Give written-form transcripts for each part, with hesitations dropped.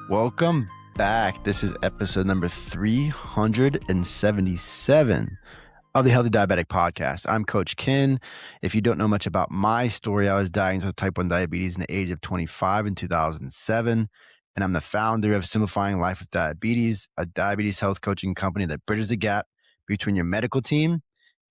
Welcome back. This is episode number 377 of the Healthy Diabetic Podcast. I'm Coach Ken. If you don't know much about my story, I was diagnosed with type 1 diabetes in the age of 25 in 2007, and I'm the founder of Simplifying Life with Diabetes, a diabetes health coaching company that bridges the gap between your medical team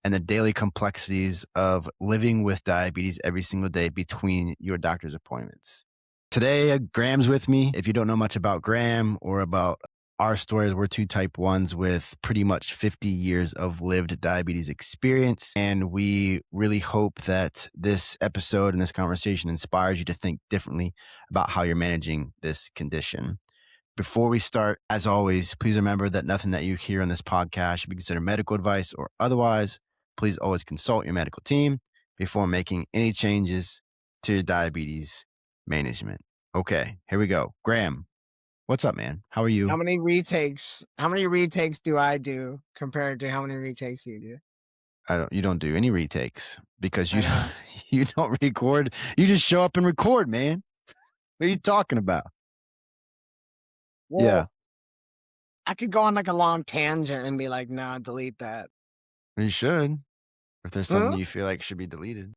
and the daily complexities of living with diabetes every single day between your doctor's appointments. Today, Graham's with me. If you don't know much about Graham or about our stories, we're two type 1s with pretty much 50 years of lived diabetes experience. And we really hope that this episode and this conversation inspires you to think differently about how you're managing this condition. Before we start, as always, please remember that nothing that you hear on this podcast should be considered medical advice or otherwise. Please always consult your medical team before making any changes to your diabetes management. Okay, here we go. Graham, what's up, man? How are you? How many retakes do I do compared to how many retakes you do? You don't do any retakes because you don't record. You just show up and record, man. What are you talking about? Well, Yeah. I could go on like a long tangent and be like, no, delete that. You should. If there's something you feel like should be deleted.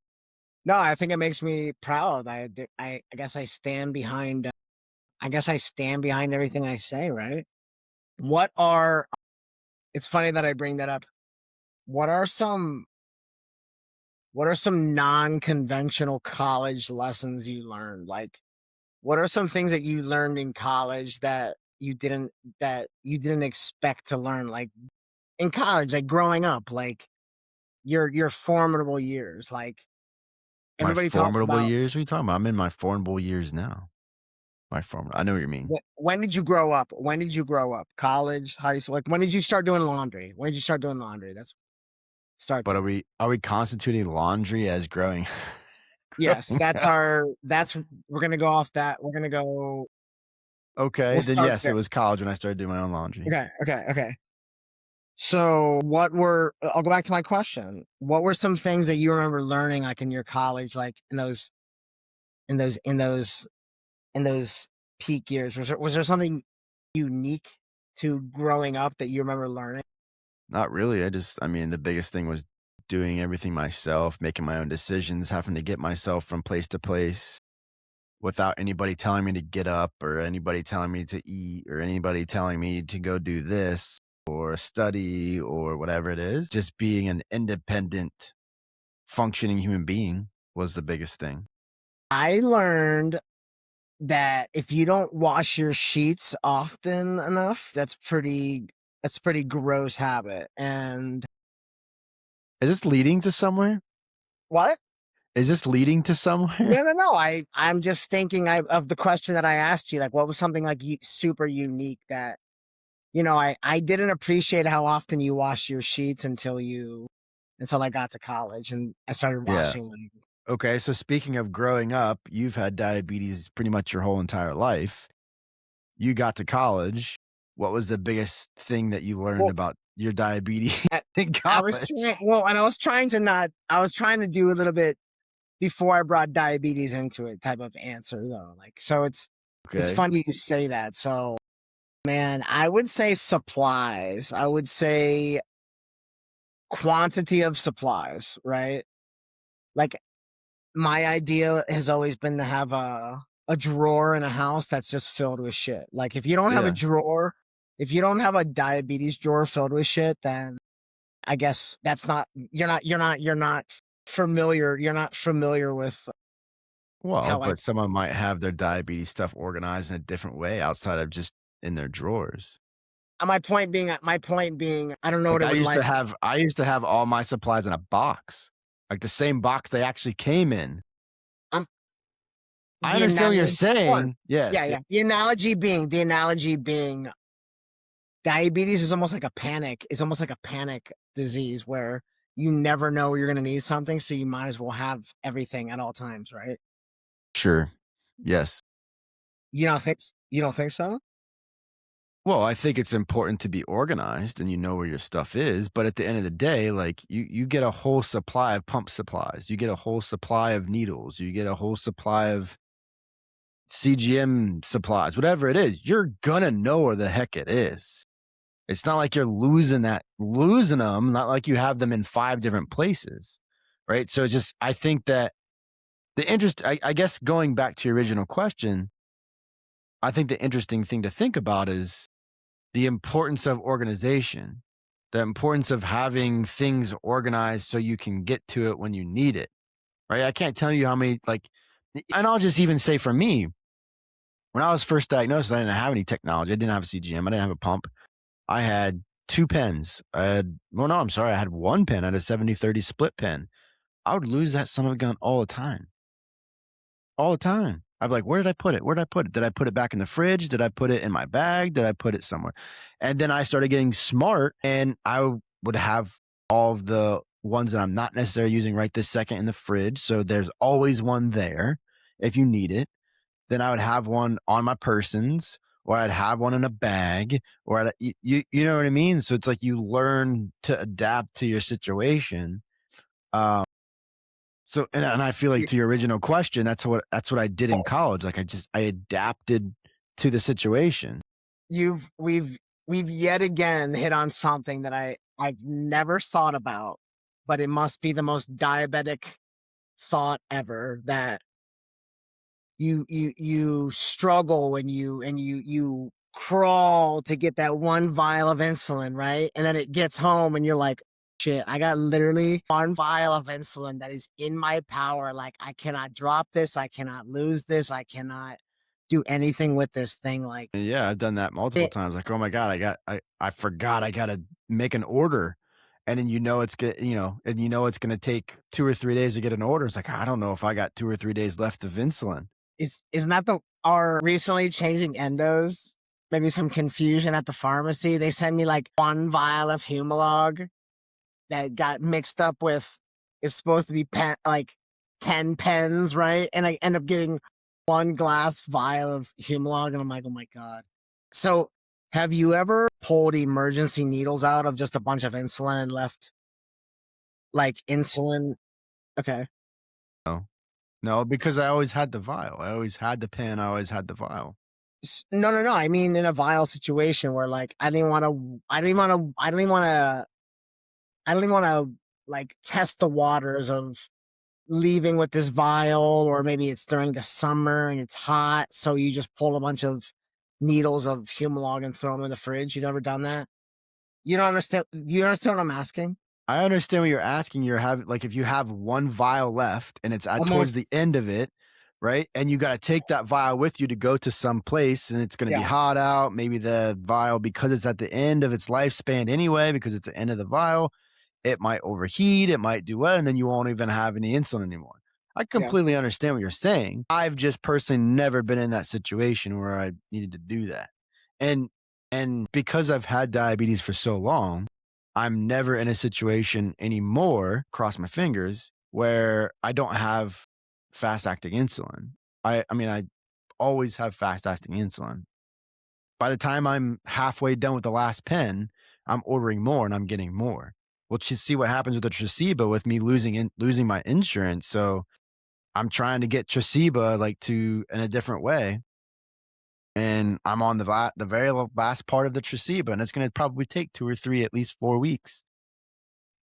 No, I think it makes me proud. I guess I stand behind. I guess I stand behind everything I say. Right? It's funny that I bring that up. What are some non-conventional college lessons you learned? Like, what are some things that you learned in college that you didn't expect to learn? Like in college, like growing up, like your formidable years. Like everybody talks formidable about. years? What are you talking about? I'm in my formidable years now. I know what you mean. When did you grow up? College, high school? Like when did you start doing laundry? That's start. But There. are we constituting laundry as growing? Yes, we're gonna go off that. We're gonna go. Okay, We'll then start yes, there. it was college when I started doing my own laundry. Okay. So I'll go back to my question. What were some things that you remember learning like in your college, like in those peak years? Was there something unique to growing up that you remember learning? Not really. The biggest thing was doing everything myself, making my own decisions, having to get myself from place to place without anybody telling me to get up or anybody telling me to eat or anybody telling me to go do this or study or whatever it is. Just being an independent, functioning human being was the biggest thing. I learned that if you don't wash your sheets often enough, that's pretty gross habit. And Is this leading to somewhere? what? Is this leading to somewhere? No. I'm just thinking of the question that I asked you. Like, what was something like super unique that, I didn't appreciate how often you wash your sheets until I got to college and I started washing them. Okay, so speaking of growing up, you've had diabetes pretty much your whole entire life. You got to college. What was the biggest thing that you learned about your diabetes in college? I was trying to do a little bit before I brought diabetes into it type of answer though. Like, so it's funny you say that. So, man, I would say supplies. I would say quantity of supplies, right? Like my idea has always been to have a drawer in a house that's just filled with shit. Like if you don't have a drawer, if you don't have a diabetes drawer filled with shit, then I guess that's not you're not familiar with. Well, but someone might have their diabetes stuff organized in a different way outside of just in their drawers. My point being, I don't know what it would like. I used to have all my supplies in a box, like the same box they actually came in. I understand what you're saying. Yes. Yeah. The analogy being diabetes is almost like a panic. It's almost like a panic disease where you never know you're going to need something. So you might as well have everything at all times. Right. Sure. Yes. You don't think so? Well, I think it's important to be organized and you know where your stuff is. But at the end of the day, like you get a whole supply of pump supplies. You get a whole supply of needles. You get a whole supply of CGM supplies, whatever it is, you're gonna know where the heck it is. It's not like you're losing them, not like you have them in 5 different places, right? So it's just, I think that I guess going back to your original question, I think the interesting thing to think about is the importance of organization, the importance of having things organized so you can get to it when you need it, right? I can't tell you how many, and I'll just even say for me, when I was first diagnosed, I didn't have any technology. I didn't have a CGM. I didn't have a pump. I had 2 pens. No, I'm sorry. I had 1 pen. I had a 70-30 split pen. I would lose that son of a gun all the time. All the time. I'd be like, where did I put it? Where did I put it? Did I put it back in the fridge? Did I put it in my bag? Did I put it somewhere? And then I started getting smart, and I would have all of the ones that I'm not necessarily using right this second in the fridge. So there's always one there if you need it. Then I would have one on my persons, or I'd have one in a bag, or you know what I mean? So it's like you learn to adapt to your situation. Um, and I feel like, to your original question, that's what I did in college. Like I adapted to the situation. We've yet again hit on something that I've never thought about, but it must be the most diabetic thought ever, that you struggle and you crawl to get that 1 vial of insulin, right? And then it gets home and you're like, shit, I got literally 1 vial of insulin that is in my power. Like, I cannot drop this. I cannot lose this. I cannot do anything with this thing. Like, And yeah, I've done that multiple it times. Like, oh my God, I forgot I gotta make an order. And then it's gonna take 2 or 3 days to get an order. It's like, I don't know if I got 2 or 3 days left of insulin. isn't that our recently changing endos? Maybe some confusion at the pharmacy. They send me like 1 vial of Humalog that got mixed up with, it's supposed to be like 10 pens, right? And I end up getting 1 glass vial of Humalog, and I'm like, oh my God. So have you ever pulled emergency needles out of just a bunch of insulin and left like insulin? Okay. No, no, because I always had the vial. I always had the pen. I always had the vial. No, no, no. I mean, in a vial situation where like I didn't want to, like test the waters of leaving with this vial, or maybe it's during the summer and it's hot, so you just pull a bunch of needles of Humalog and throw them in the fridge. You've never done that? You don't understand? You understand what I'm asking? I understand what you're asking. You're having, like, if you have 1 vial left and it's towards the Almost. end of it, right? And you got to take that vial with you to go to some place, and it's going to be Yeah. hot out. Maybe the vial, because it's at the end of its lifespan anyway, because it's the end of the vial, it might overheat, it might do what, and then you won't even have any insulin anymore. I Yeah. completely understand what you're saying. I've just personally never been in that situation where I needed to do that. And because I've had diabetes for so long, I'm never in a situation anymore, cross my fingers, where I don't have fast acting insulin. I mean, I always have fast acting insulin. By the time I'm halfway done with the last pen, I'm ordering more and I'm getting more. We'll just see what happens with the Traceba with me losing my insurance. So I'm trying to get Traceba like to in a different way. And I'm on the very last part of the Traceba, and it's going to probably take 2 or 3, at least 4 weeks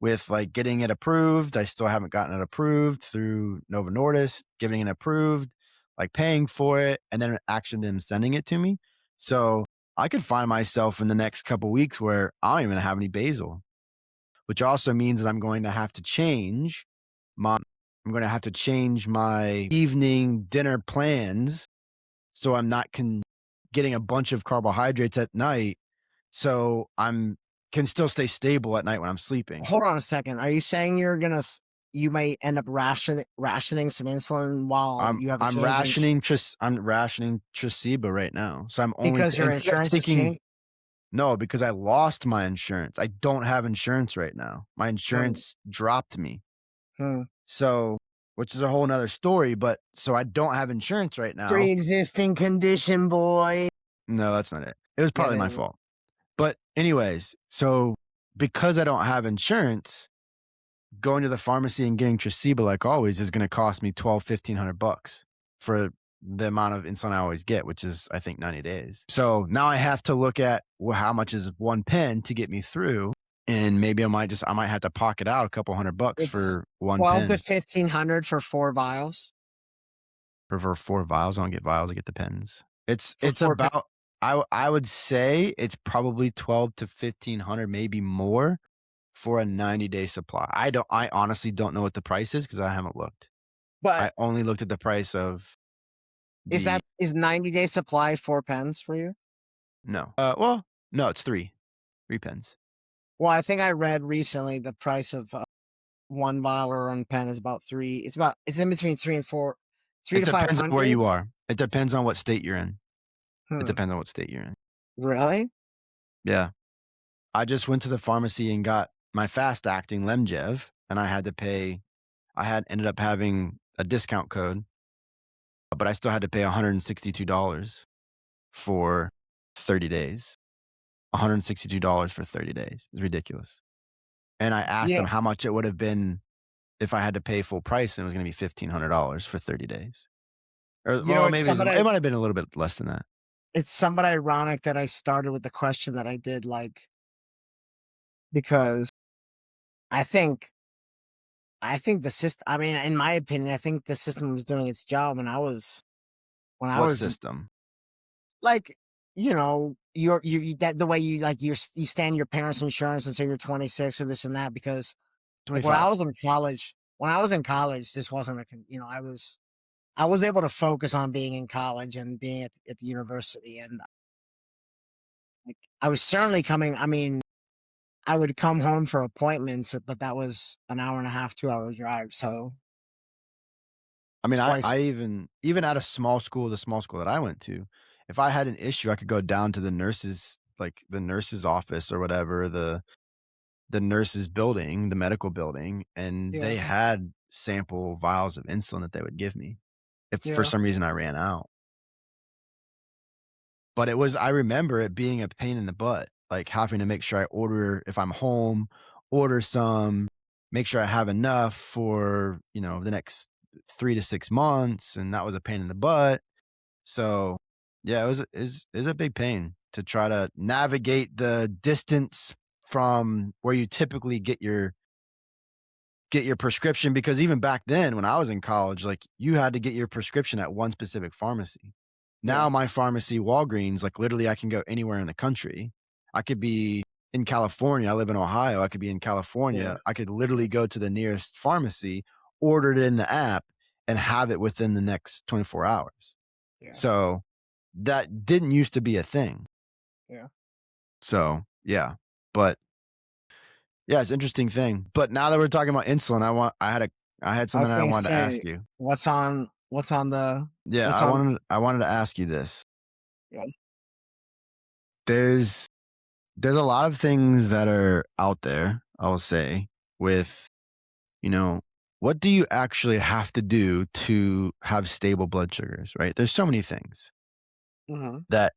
with like getting it approved. I still haven't gotten it approved through Novo Nordisk, getting it approved, like paying for it, and then actually them sending it to me. So I could find myself in the next couple weeks where I don't even have any basal, which also means that I'm going to have to change my evening dinner plans, so I'm not getting a bunch of carbohydrates at night, so I'm can still stay stable at night when I'm sleeping. Hold on a second. Are you saying you might end up rationing some insulin while you have a change in, I'm rationing Traceba right now. So I'm only because your instead of insurance has taking changed? no, because I lost my insurance. I don't have insurance right now. My Hmm. insurance dropped me. Hmm. So, which is a whole nother story, but so I don't have insurance right now. Pre-existing condition, boy. No, that's not it. It was Yeah, partly it my is. fault. But anyways, so because I don't have insurance, going to the pharmacy and getting Traceba like always is going to cost me $1,200-1,500 for the amount of insulin I always get, which is, I think, 90 days. So now I have to look at, well, how much is one pen to get me through? And maybe I might have to pocket out a couple $100 It's for one 12 to pen 1,500 for 4 vials. for 4 vials. I don't get vials, I get the pens. For It's 4 about, I would say it's probably 12 to 1,500, maybe more, for a 90-day supply. I honestly don't know what the price is because I haven't looked. But I only looked at the price of the is 90-day supply 4 pens for you? no. Well, no, it's 3 pens. Well, I think I read recently the price of, 1 vial or 1 pen is about 3 it's in between 3 and 4 3 It to depends on where 500? you are. It depends on what state you're in. It Hmm, depends on what state you're in. really? Yeah. I just went to the pharmacy and got my fast acting Lemjev, and I had ended up having a discount code, but I still had to pay $162 for 30 days. $162 for 30 days. It's ridiculous. And I asked Yeah. them how much it would have been if I had to pay full price, and it was gonna be $1,500 for 30 days. Or, You know, well, maybe it might have been a little bit less than that. it's somewhat ironic that I started with the question that I did, because I think the system. I mean, in my opinion, I think the system was doing its job when I What was system? like, you that the way you you stand your parents' insurance and say you're 26 or this and that because like $25. when I was in college, this wasn't I was able to focus on being in college and being at the university and like I was certainly coming. I mean, I would come home for appointments, but that was an hour and a half, 2 hour drive. So I mean, twice, I even at a small school, the small school that I went to, if I had an issue, I could go down to the nurse's office or whatever, the nurse's building, the medical building, and they yeah, had sample vials of insulin that they would give me if for yeah. some reason I ran out. But I remember it being a pain in the butt, like having to make sure I order if I'm home, order some, make sure I have enough for, the next 3 to 6 months, and that was a pain in the butt. So, yeah, it was a big pain to try to navigate the distance from where you typically get your prescription, because even back then when I was in college, like, you had to get your prescription at one specific pharmacy. Yeah, Now my pharmacy, Walgreens, like, literally I can go anywhere in the country. I could be in California, I live in Ohio, I could be in yeah, California, I could literally go to the nearest pharmacy, order it in the app, and have it within the next 24 hours. yeah, So, that didn't used to be a thing. yeah. So, yeah, but yeah, it's an interesting thing. But now that we're talking about insulin, I had I something was I gonna wanted to ask say, you. Yeah, what's on I wanted to ask you this. yeah, There's there's a lot of things that are out there, I will say, with, you know, what do you actually have to do to have stable blood sugars, right? There's so many things mhm, that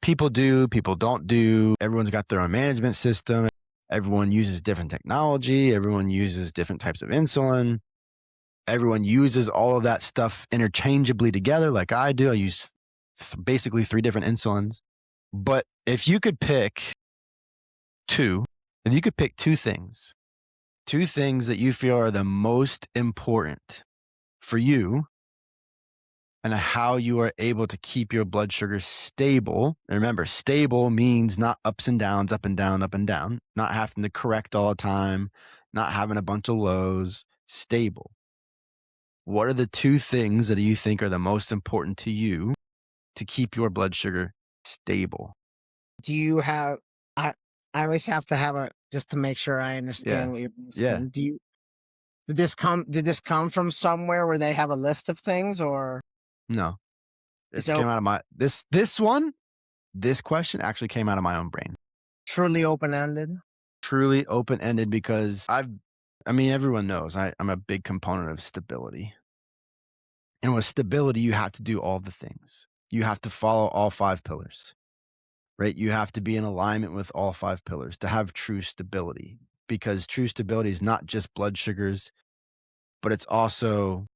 people do, people don't do. Everyone's got their own management system. Everyone uses different technology. Everyone uses different types of insulin. Everyone uses all of that stuff interchangeably together, like I do. I use basically 3 different insulins. But if you could pick two things that you feel are the most important for you and how you are able to keep your blood sugar stable. And remember, stable means not ups and downs, up and down, up and down, not having to correct all the time, not having a bunch of lows, stable. What are the 2 things that you think are the most important to you to keep your blood sugar stable? do you have I I always have to have a just to make sure I Yeah. understand what you're Yeah. asking. Did this come from somewhere where they have a list of things, or No. is This it came out of this question actually came out of my own brain. truly open-ended? Truly open-ended because I mean, everyone knows I'm a big component of stability. And with stability, you have to do all the things. You have to follow all 5 pillars, right? You have to be in alignment with all 5 pillars to have true stability, because true stability is not just blood sugars, but it's also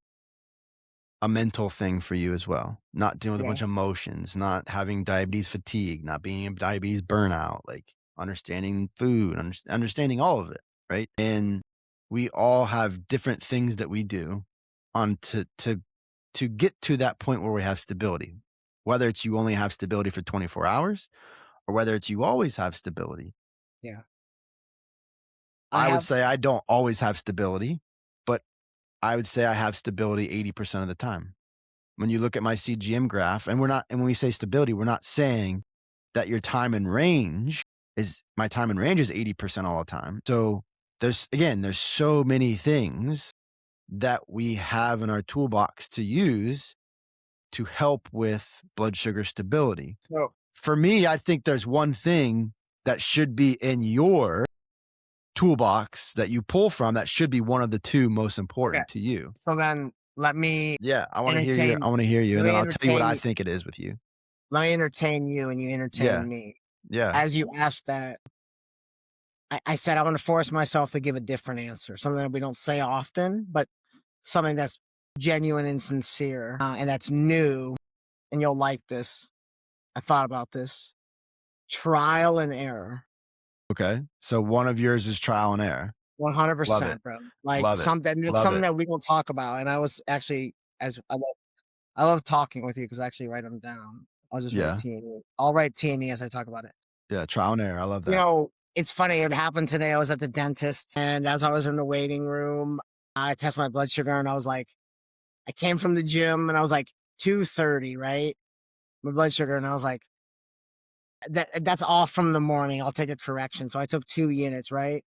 a mental thing for you as well. Not dealing with a Yeah. bunch of emotions, not having diabetes fatigue, not being diabetes burnout, like understanding food, understanding all of it, right? And we all have different things that we do on to get to that point where we have stability. Whether it's you only have stability for 24 hours or whether it's you always have stability. Yeah. I I would have say I don't always have stability, but I would say I have stability 80% of the time. When you look at my CGM graph, and when we say stability, we're not saying that your time in range is my time in range is 80% all the time. So there's so many things that we have in our toolbox to use to help with blood sugar stability. so For me, I think there's one thing that should be in your toolbox that you pull from that should be one of the 2 most okay. important to you. So then Yeah, entertain I wanna hear you, let and then me I'll tell you what entertain I you think it is with you. let me entertain you and you Yeah, entertain me. yeah, As you asked that, I said I wanna force myself to give a different answer, something that we don't say often, but something that's genuine and sincere, and that's new, and you'll like this. I thought about this. Trial and error. okay. So one of yours is trial and error. Love it, 100%, bro. Like, love it, something that's love something it. that we don't talk about, and I was actually as I love talking with you because I actually write them down. I'll just write Yeah, T&E. I'll write T&E as I talk about it. yeah, trial and error, I love You that. know, it's funny, it happened today, I was at the dentist, and as I was in the waiting room, I tested my blood sugar, and I was like I came from the gym, and I was like, 230, right? My blood sugar, and I was like, that's off from the morning, I'll take a correction." So I took 2 units, right?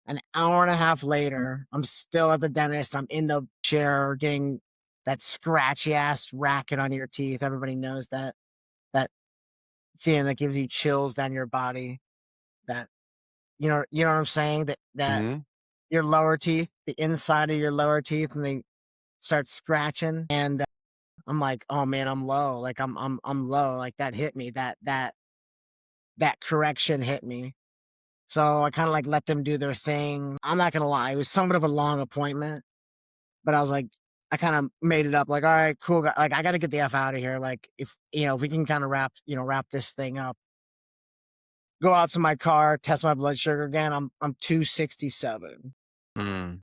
An hour and a half later, I'm still at the dentist. I'm in the chair getting that scratchy ass racket on your teeth. Everybody knows that feeling that gives you chills down your body. That you know what I'm saying? That Mhm. your lower teeth, the inside of your lower teeth, and they start scratching. And I'm like, oh man, I'm low. Like I'm low. Like that hit me. That correction hit me. So I kind of like let them do their thing. I'm not gonna lie, it was somewhat of a long appointment. But I was like, I kind of made it up like, all right, cool. Like, I got to get the F out of here. Like, if we can kind of wrap this thing up, go out to my car, test my blood sugar again. I'm 267. Mm.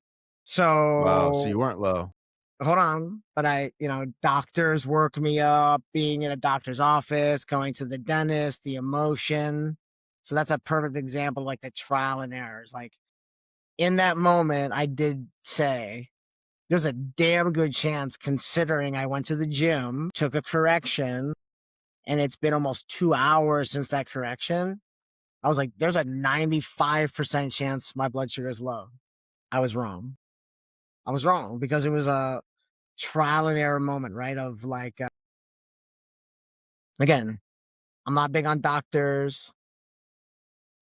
Wow, so So you weren't low. hold on. But doctors work me up, being in a doctor's office, going to the dentist, the emotion. So that's a perfect example, of like the trial and errors. Like in that moment, I did say, there's a damn good chance considering I went to the gym, took a correction, and it's been almost 2 hours since that correction. I was like, there's a 95% chance my blood sugar is low. I was wrong. I was wrong because it was a trial and error moment, right? Of like, again, I'm not big on doctors.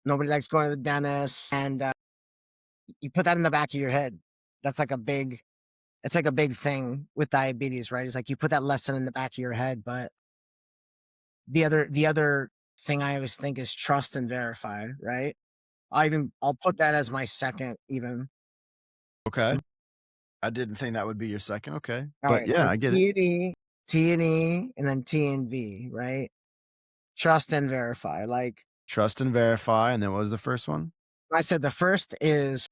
Nobody likes going to the dentist. And you put that in the back of your head. That's like it's like a big thing with diabetes, right? It's like you put that lesson in the back of your head, but the other thing I always think is trust and verify, right? I'll put that as my second even. Okay. I didn't think that would be your second, okay. All But right, yeah, so I get it. T&E, and then T and V, right? Trust and verify. Like Trust and verify, and then what was the first one? I said, the first is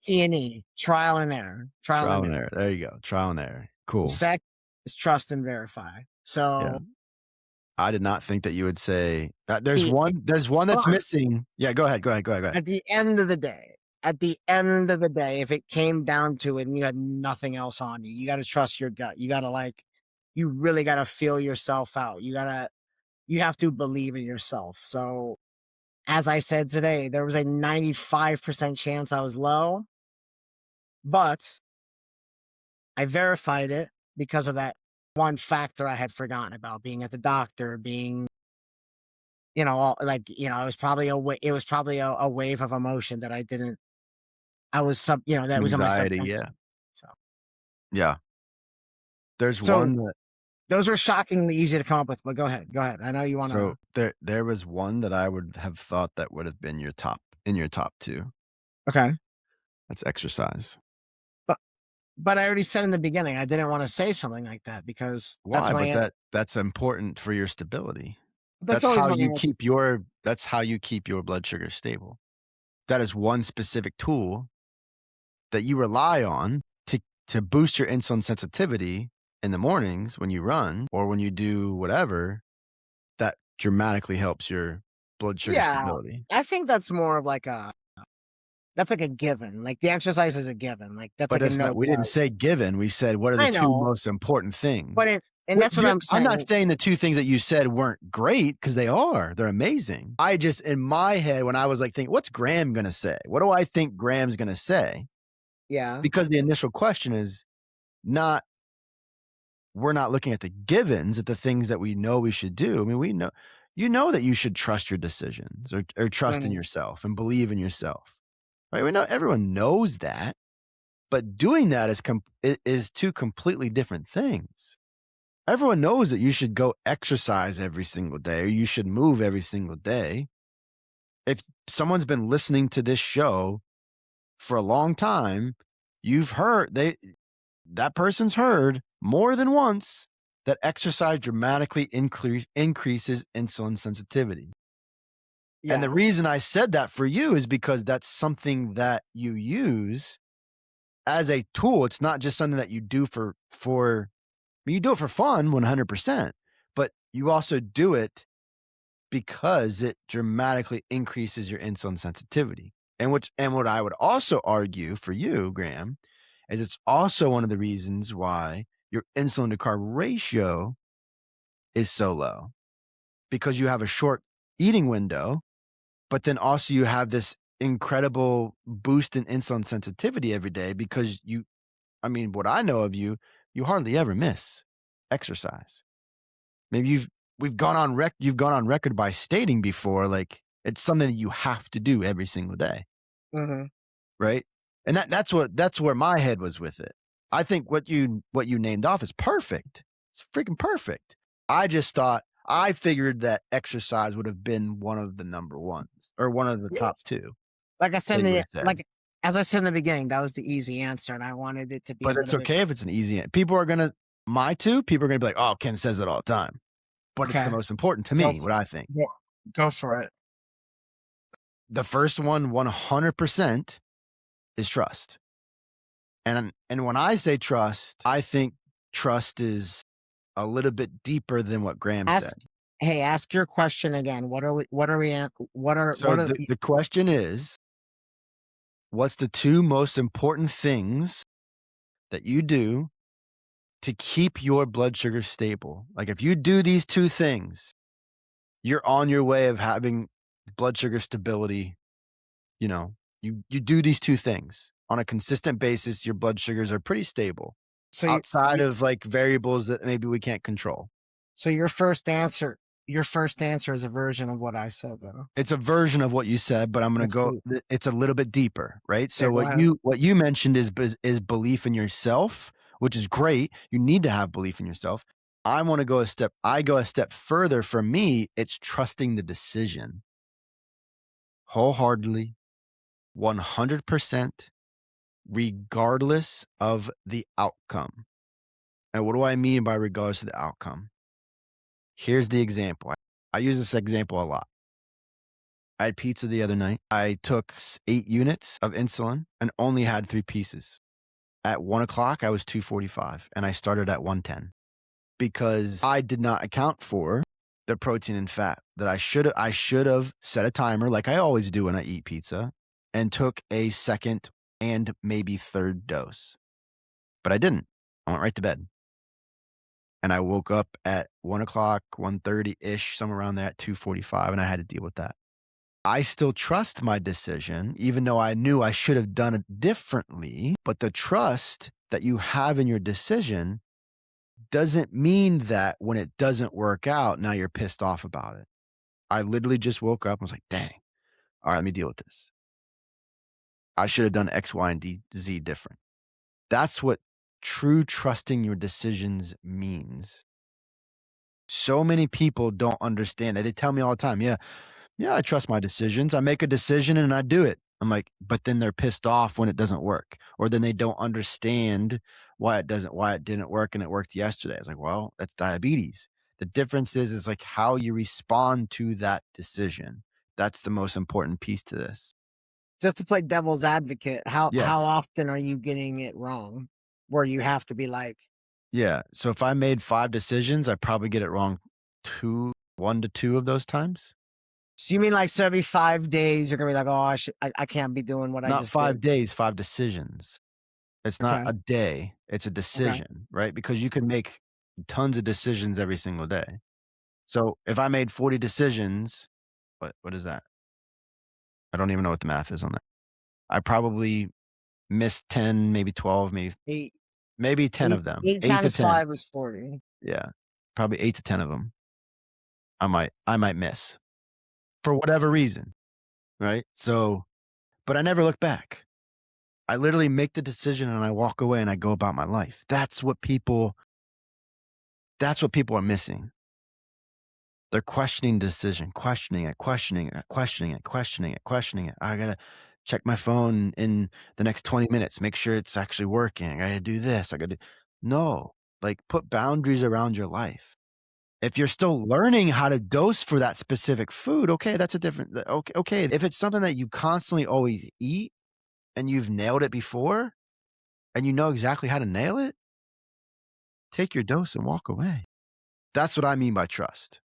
T&E, trial Trial and and error. error, there you go, trial and error. The Cool. second is trust and verify. Yeah. So I did not think that you would say the there's one hold that's on. missing. Yeah, go ahead, go ahead, go ahead, go ahead. At the end of the day, if it came down to it and you had nothing else on you, you got to trust your gut. You got to you really got to feel yourself out. You have to believe in yourself. So, as I said today, there was a 95% chance I was low, but I verified it because of that one factor I had forgotten about, being at the doctor, being, it was probably a wave of emotion that I didn't, I was that was in my Anxiety, subconscious. yeah. So, Yeah. There's so one that those were shockingly easy to come up with, but go ahead. Go ahead. I know you so wanna. there was one that I would have thought that would have been your top 2. Okay. That's exercise. But I already said in the beginning, I didn't wanna say something like that because that's Why? my But answer. that's important for your stability. That's always my answer. That's how you keep your blood sugar stable. That is one specific tool that you rely on to boost your insulin sensitivity in the mornings when you run or when you do whatever, that dramatically helps your blood sugar Yeah, stability. I think that's more of like a that's like a given, like, the exercise is a given, like, that's But like a it's not, no we didn't doubt. say given, we said what are the I 2 know, most important but things. it and that's what I'm I'm not saying. saying the 2 things that you said weren't great, because they are, they're amazing. I just, in my head, when I was like thinking, "What's Graham gonna say? What do I think Graham's gonna say?" Yeah, Because the initial question is not, we're not looking at the givens, at the things that we know we should do. I mean, we know, you know that you should trust your decisions, or trust in mhm, yourself and believe in yourself, right? We know, everyone knows that, but doing that is 2 completely different things. Everyone knows that you should go exercise every single day, or you should move every single day. If someone's been listening to this show for a long time, you've heard, that person's heard more than once that exercise dramatically increases insulin sensitivity. And the yeah, reason I said that for you is because that's something that you use as a tool. It's not just something that you do for I mean, you do it for fun 100%, but you also do it because it dramatically increases your insulin sensitivity. And what I would also argue for you, Graham, is it's also one of the reasons why your insulin to carb ratio is so low, because you have a short eating window, but then also you have this incredible boost in insulin sensitivity every day because I mean, what I know of you, you hardly ever miss exercise. Maybe you've gone on record by stating before, like, it's something that you have to do every single day, mhm, right? And that's where my head was with it. I think what you named off is perfect. It's freaking perfect. I figured that exercise would have been one of the number ones, or one of the yeah, top 2 like I said that in you would the have said. like, as I said in the beginning, that was the easy answer, and I wanted it to be a But it's little bit okay if it's an easy people are gonna people are gonna be like, "Oh, Ken says it all the time." But it's the okay, most important to go me, f what I think. go go for it. The first one, 100%, is trust. And when I say trust, I think trust is a little bit deeper than what Graham said. Ask Hey, ask your question again. So what are the question is, what's the 2 most important things that you do to keep your blood sugar stable? Like, if you do these 2 things, you're on your way of having blood sugar stability. You know, you do these 2 things on a consistent basis, your blood sugars are pretty stable, so outside you of, like, variables that maybe we can't control. so your first answer is a version of what I said, though. It's a version of what you said, but I'm gonna That's go cool. it's a little bit deeper, right? Yeah, So go ahead. what you mentioned is belief in yourself, which is great. You need to have belief in yourself. I go a step further. For me, it's trusting the decision wholeheartedly, 100%, regardless of the outcome. And what do I mean by regardless of the outcome? Here's the example. I use this example a lot. I had pizza the other night. I took 8 units of insulin and only had 3 pieces. At 1 o'clock, I was 245, and I started at 110 because I did not account for the protein and fat that I should have set a timer like I always do when I eat pizza, and took a second and maybe third dose. But I didn't. I went right to bed. And I woke up at 1 o'clock, 1:30 ish, somewhere around there at 2:45, and I had to deal with that. I still trust my decision, even though I knew I should have done it differently. But the trust that you have in your decision doesn't mean that when it doesn't work out, now you're pissed off about it. I literally just woke up and was like, dang, all right, let me deal with this. I should have done X, Y, and Z different. That's what true trusting your decisions means. So many people don't understand that. They tell me all the time, yeah, I trust my decisions. I make a decision and I do it. I'm like, but then they're pissed off when it doesn't work, or then they don't understand why it didn't work and it worked yesterday. I was like, well, that's diabetes. The difference is like how you respond to that decision. That's the most important piece to this. Just to play devil's advocate, how Yes. often are you getting it wrong? Where you have to be like, Yeah. So if I made 5 decisions, I probably get it wrong 1 to 2 of those times. so you mean like so every 5 days you're gonna be like, oh, I can't be doing what I Not just 5 did. days, 5 decisions. It's not Okay. a day, it's a Okay. decision, right? Because you can make tons of decisions every single day. So if I made 40 decisions, what is that? I don't even know what the math is on that. I probably missed 10, maybe 12, Eight maybe 10 eight of them. eight 8 to times 10. 5 is 40. Yeah. Probably 8 to 10 of them. I might miss for whatever reason, right? So, but I never look back. I literally make the decision and I walk away and I go about my life. That's what people are missing. They're questioning decision, questioning it, questioning it, questioning it, questioning it, questioning it. I gotta check my phone in the next 20 minutes, make sure it's actually working. I gotta do this. No, like put boundaries around your life. If you're still learning how to dose for that specific food, okay, that's a different, okay. Okay. If it's something that you constantly always eat and you've nailed it before and you know exactly how to nail it, take your dose and walk away. That's what I mean by trust.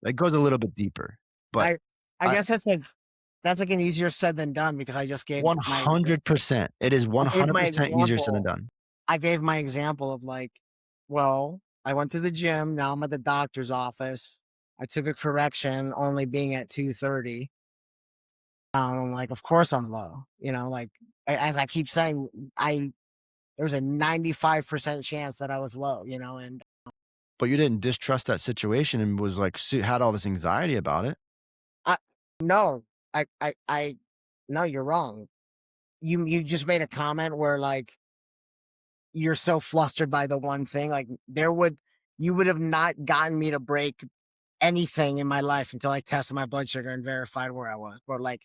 It goes a little bit deeper, but I I I guess that's like an easier said than done because I just gave my 100%. It is I gave my 100% easier said than example. done. I gave my example of like, well, I went to the gym, now I'm at the doctor's office. I took a correction only being at 230. I'm like, of course I'm low. Like as I keep saying, I there was a 95% chance that I was low, and But you didn't distrust that situation and was like, had all this anxiety about it. I no, I no, you're wrong. You just made a comment where like you're so flustered by the one thing, like you would have not gotten me to break anything in my life until I tested my blood sugar and verified where I was. But like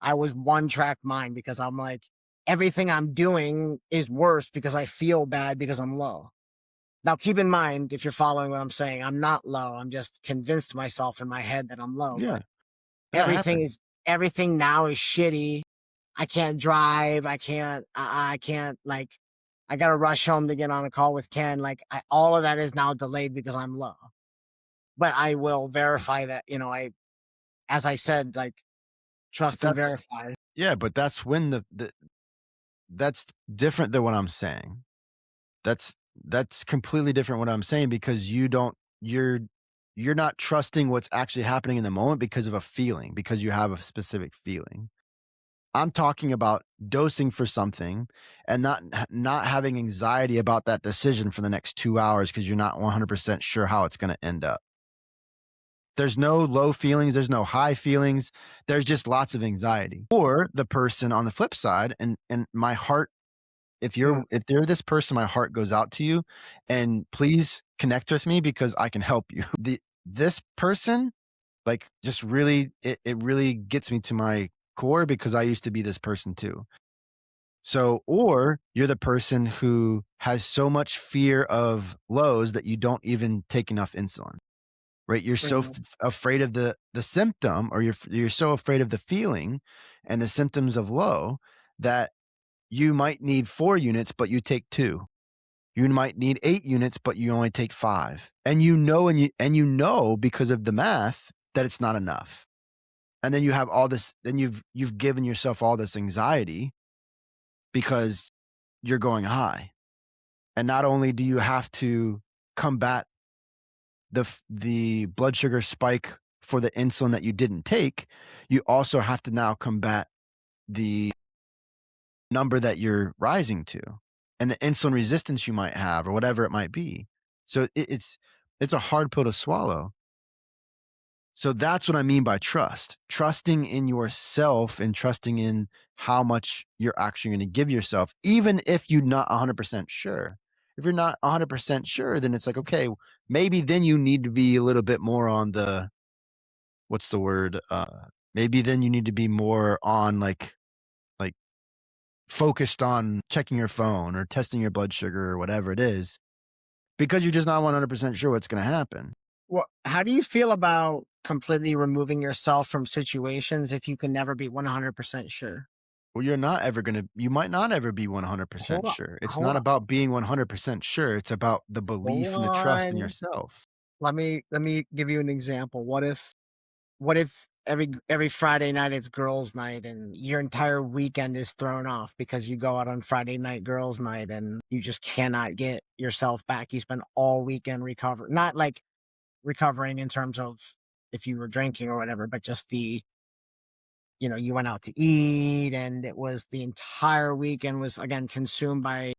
I was one track mind because I'm like, everything I'm doing is worse because I feel bad because I'm low. Now keep in mind, if you're following what I'm saying, I'm not low. I'm just convinced myself in my head that I'm low, Yeah, but and that happens. everything now is shitty. I can't drive. I can't like, I got to rush home to get on a call with Ken. Like all of that is now delayed because I'm low, but I will verify that, as I said, like But trust and that's verify. yeah, but that's when that's different than what I'm saying. That's completely different what I'm saying because you're not trusting what's actually happening in the moment because of a feeling, because you have a specific feeling. I'm talking about dosing for something and not having anxiety about that decision for the next 2 hours because you're not 100% sure how it's gonna end up. There's no low feelings, there's no high feelings, there's just lots of anxiety. Or the person on the flip side, and my heart, Mm, if you're this person, my heart goes out to you, and please connect with me because I can help you. This person, like, just really it really gets me to my core because I used to be this person too. So, or you're the person who has so much fear of lows that you don't even take enough insulin, right? You're so mm, afraid of the symptom, or you're so afraid of the feeling and the symptoms of low that you might need 4 units, but you take 2. You might need 8 units, but you only take 5. And you know because of the math that it's not enough. And then you have all this, then you've given yourself all this anxiety because you're going high. And not only do you have to combat the blood sugar spike for the insulin that you didn't take, you also have to now combat the number that you're rising to and the insulin resistance you might have or whatever it might be. So it's a hard pill to swallow. So that's what I mean by trust. Trusting in yourself and trusting in how much you're actually going to give yourself, even if you're not 100% sure. If you're not 100% sure, then it's like, okay, maybe then you need to be a little bit more on the, what's the word? Maybe then you need to be more on like focused on checking your phone or testing your blood sugar or whatever it is, because you're just not 100% sure what's going to happen. Well, how do you feel about completely removing yourself from situations if you can never be 100% sure? Well, you might not ever be 100% Hold on, sure. It's hold not on, about being 100% sure. It's about the hold belief and the trust in on. yourself. Let me give you an example. What if every Friday night it's girls' night and your entire weekend is thrown off because you go out on Friday night girls' night and you just cannot get yourself back. You spend all weekend not like recovering in terms of if you were drinking or whatever, but just you went out to eat and it was the entire weekend was again consumed by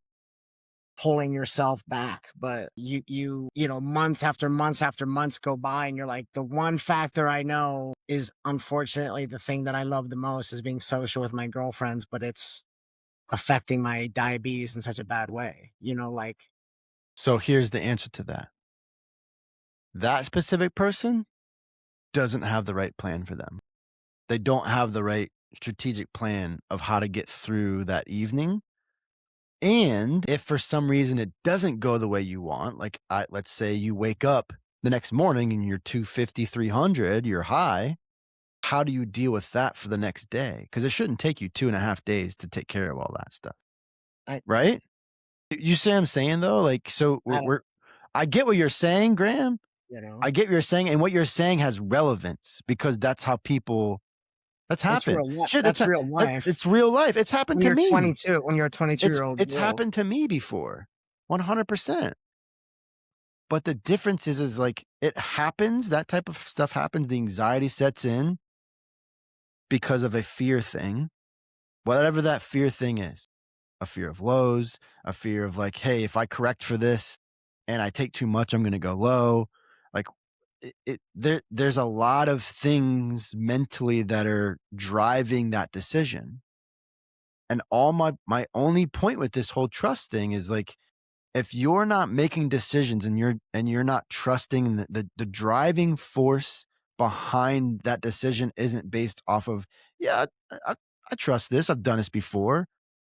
pulling yourself back. But months after months after months go by and you're like, the one factor I know is unfortunately the thing that I love the most is being social with my girlfriends, but it's affecting my diabetes in such a bad way. Like So here's the answer to that. That specific person doesn't have the right plan for them. They don't have the right strategic plan of how to get through that evening. And if for some reason it doesn't go the way you want, like let's say you wake up the next morning and you're 250, 300, you're high, how do you deal with that for the next day? Because it shouldn't take you 2.5 days to take care of all that stuff, I, right? You see what I'm saying though? Like, so I don't, I get what you're saying, Graham. you know, I get what you're saying, and what you're saying has relevance because that's that's happened. real life. Shit, That's real life. it's real life. It's happened to me. When you're a 22-year-old It's girl. happened to me before, 100%. But the difference is like it happens. That type of stuff happens. The anxiety sets in because of a fear thing, whatever that fear thing is. A fear of lows, a fear of like, hey, if I correct for this and I take too much, I'm going to go low. Like there's a lot of things mentally that are driving that decision. And all my only point with this whole trust thing is like, if you're not making decisions and you're not trusting the driving force behind that decision isn't based off of, yeah, I trust this. I've done this before.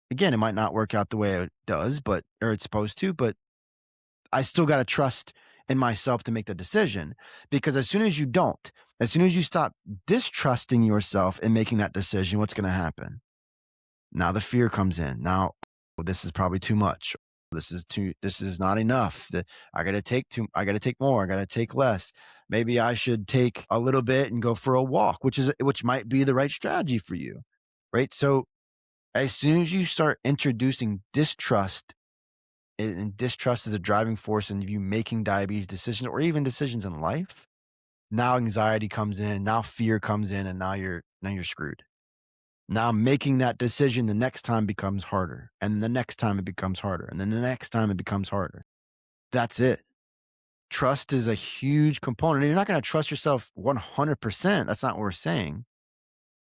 Again, it might not work out the way it does, or it's supposed to, but I still got to trust in myself to make the decision. Because as soon as you don't, as soon as you stop distrusting yourself in making that decision, what's going to happen? Now the fear comes in. Now, this is probably too much. This is not enough. I got to take more. I got to take less. Maybe I should take a little bit and go for a walk, which might be the right strategy for you. Right. So as soon as you start introducing distrust, and distrust is a driving force in you making diabetes decisions or even decisions in life, now anxiety comes in, now fear comes in, and now you're screwed. Now making that decision the next time becomes harder, and the next time it becomes harder, and then the next time it becomes harder. That's it. Trust is a huge component. And you're not going to trust yourself 100%. That's not what we're saying.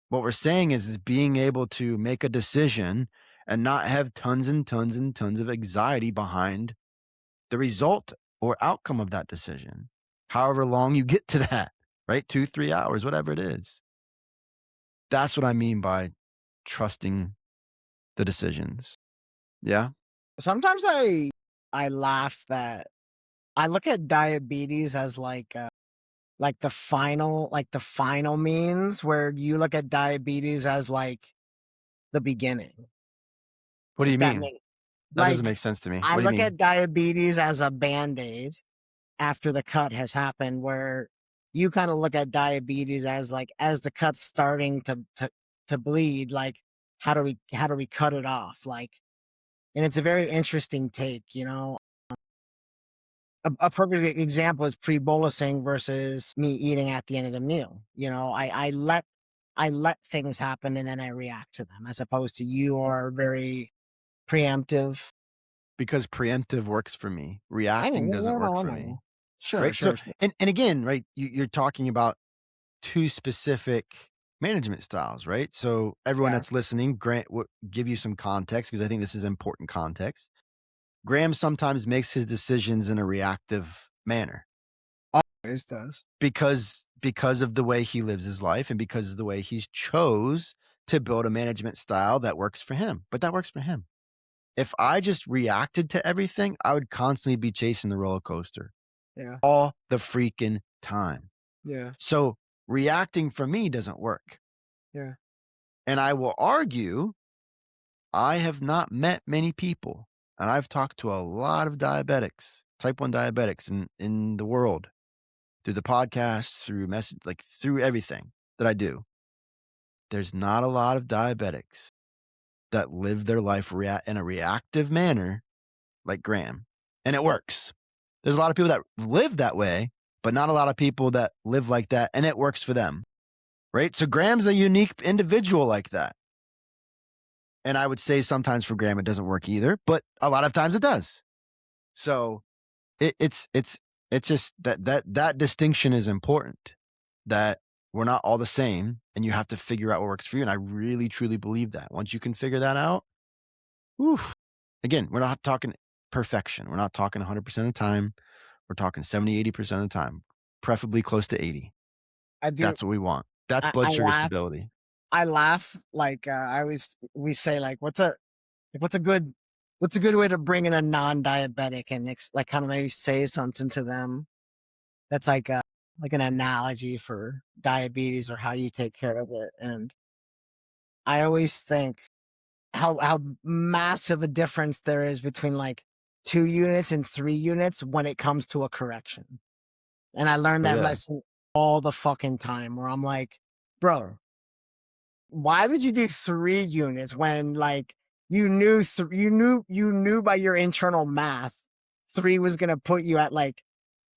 What we're saying is being able to make a decision and not have tons and tons and tons of anxiety behind the result or outcome of that decision. However long you get to that, right? 2, 3 hours, whatever it is. That's what I mean by trusting the decisions. Yeah. Sometimes I laugh that I look at diabetes as like the final means where you look at diabetes as like the beginning. What do you If that mean? makes That doesn't like make sense to me. I What do you look mean? at diabetes as a band-aid after the cut has happened, where you kind of look at diabetes as like as the cut's starting to bleed, like how do we cut it off? Like, and it's a very interesting take. A perfect example is pre-bolusing versus me eating at the end of the meal. I let things happen and then I react to them, as opposed to you are very preemptive. Because preemptive works for me. I Reacting know, doesn't yeah, work no, I for know. me. Sure, Right. So, sure, sure. and again, right, you're talking about two specific management styles, right? So everyone Yeah, that's listening, Grant will give you some context because I think this is important context. Graham sometimes makes his decisions in a reactive manner always does. because of the way he lives his life and because of the way he's chose to build a management style that works for him, but that works for him. If I just reacted to everything, I would constantly be chasing the roller coaster Yeah. all the freaking time. Yeah. So reacting for me doesn't work. Yeah. And I will argue, I have not met many people, and I've talked to a lot of diabetics, type 1 diabetics in the world through the podcast, through message, like through everything that I do. There's not a lot of diabetics that live their life in a reactive manner like Graham, and it works. There's a lot of people that live that way, but not a lot of people that live like that, and it works for them, right? So Graham's a unique individual like that. And I would say sometimes for Graham it doesn't work either, but a lot of times it does. So it's just that distinction is important, that we're not all the same, and you have to figure out what works for you. And I really truly believe that once you can figure that out, whew, again, we're not talking perfection. We're not talking 100% of the time. We're talking 70, 80% of the time, preferably close to 80. I do. That's what we want. That's blood I sugar laugh. stability. I laugh like we say like what's a good way to bring in a non-diabetic and like kind of maybe say something to them that's like an analogy for diabetes or how you take care of it. And I always think how massive a difference there is between like 2 units and 3 units when it comes to a correction. And I learned Oh, that yeah. lesson all the fucking time where I'm like, bro, why did you do 3 units when like you knew by your internal math 3 was going to put you at like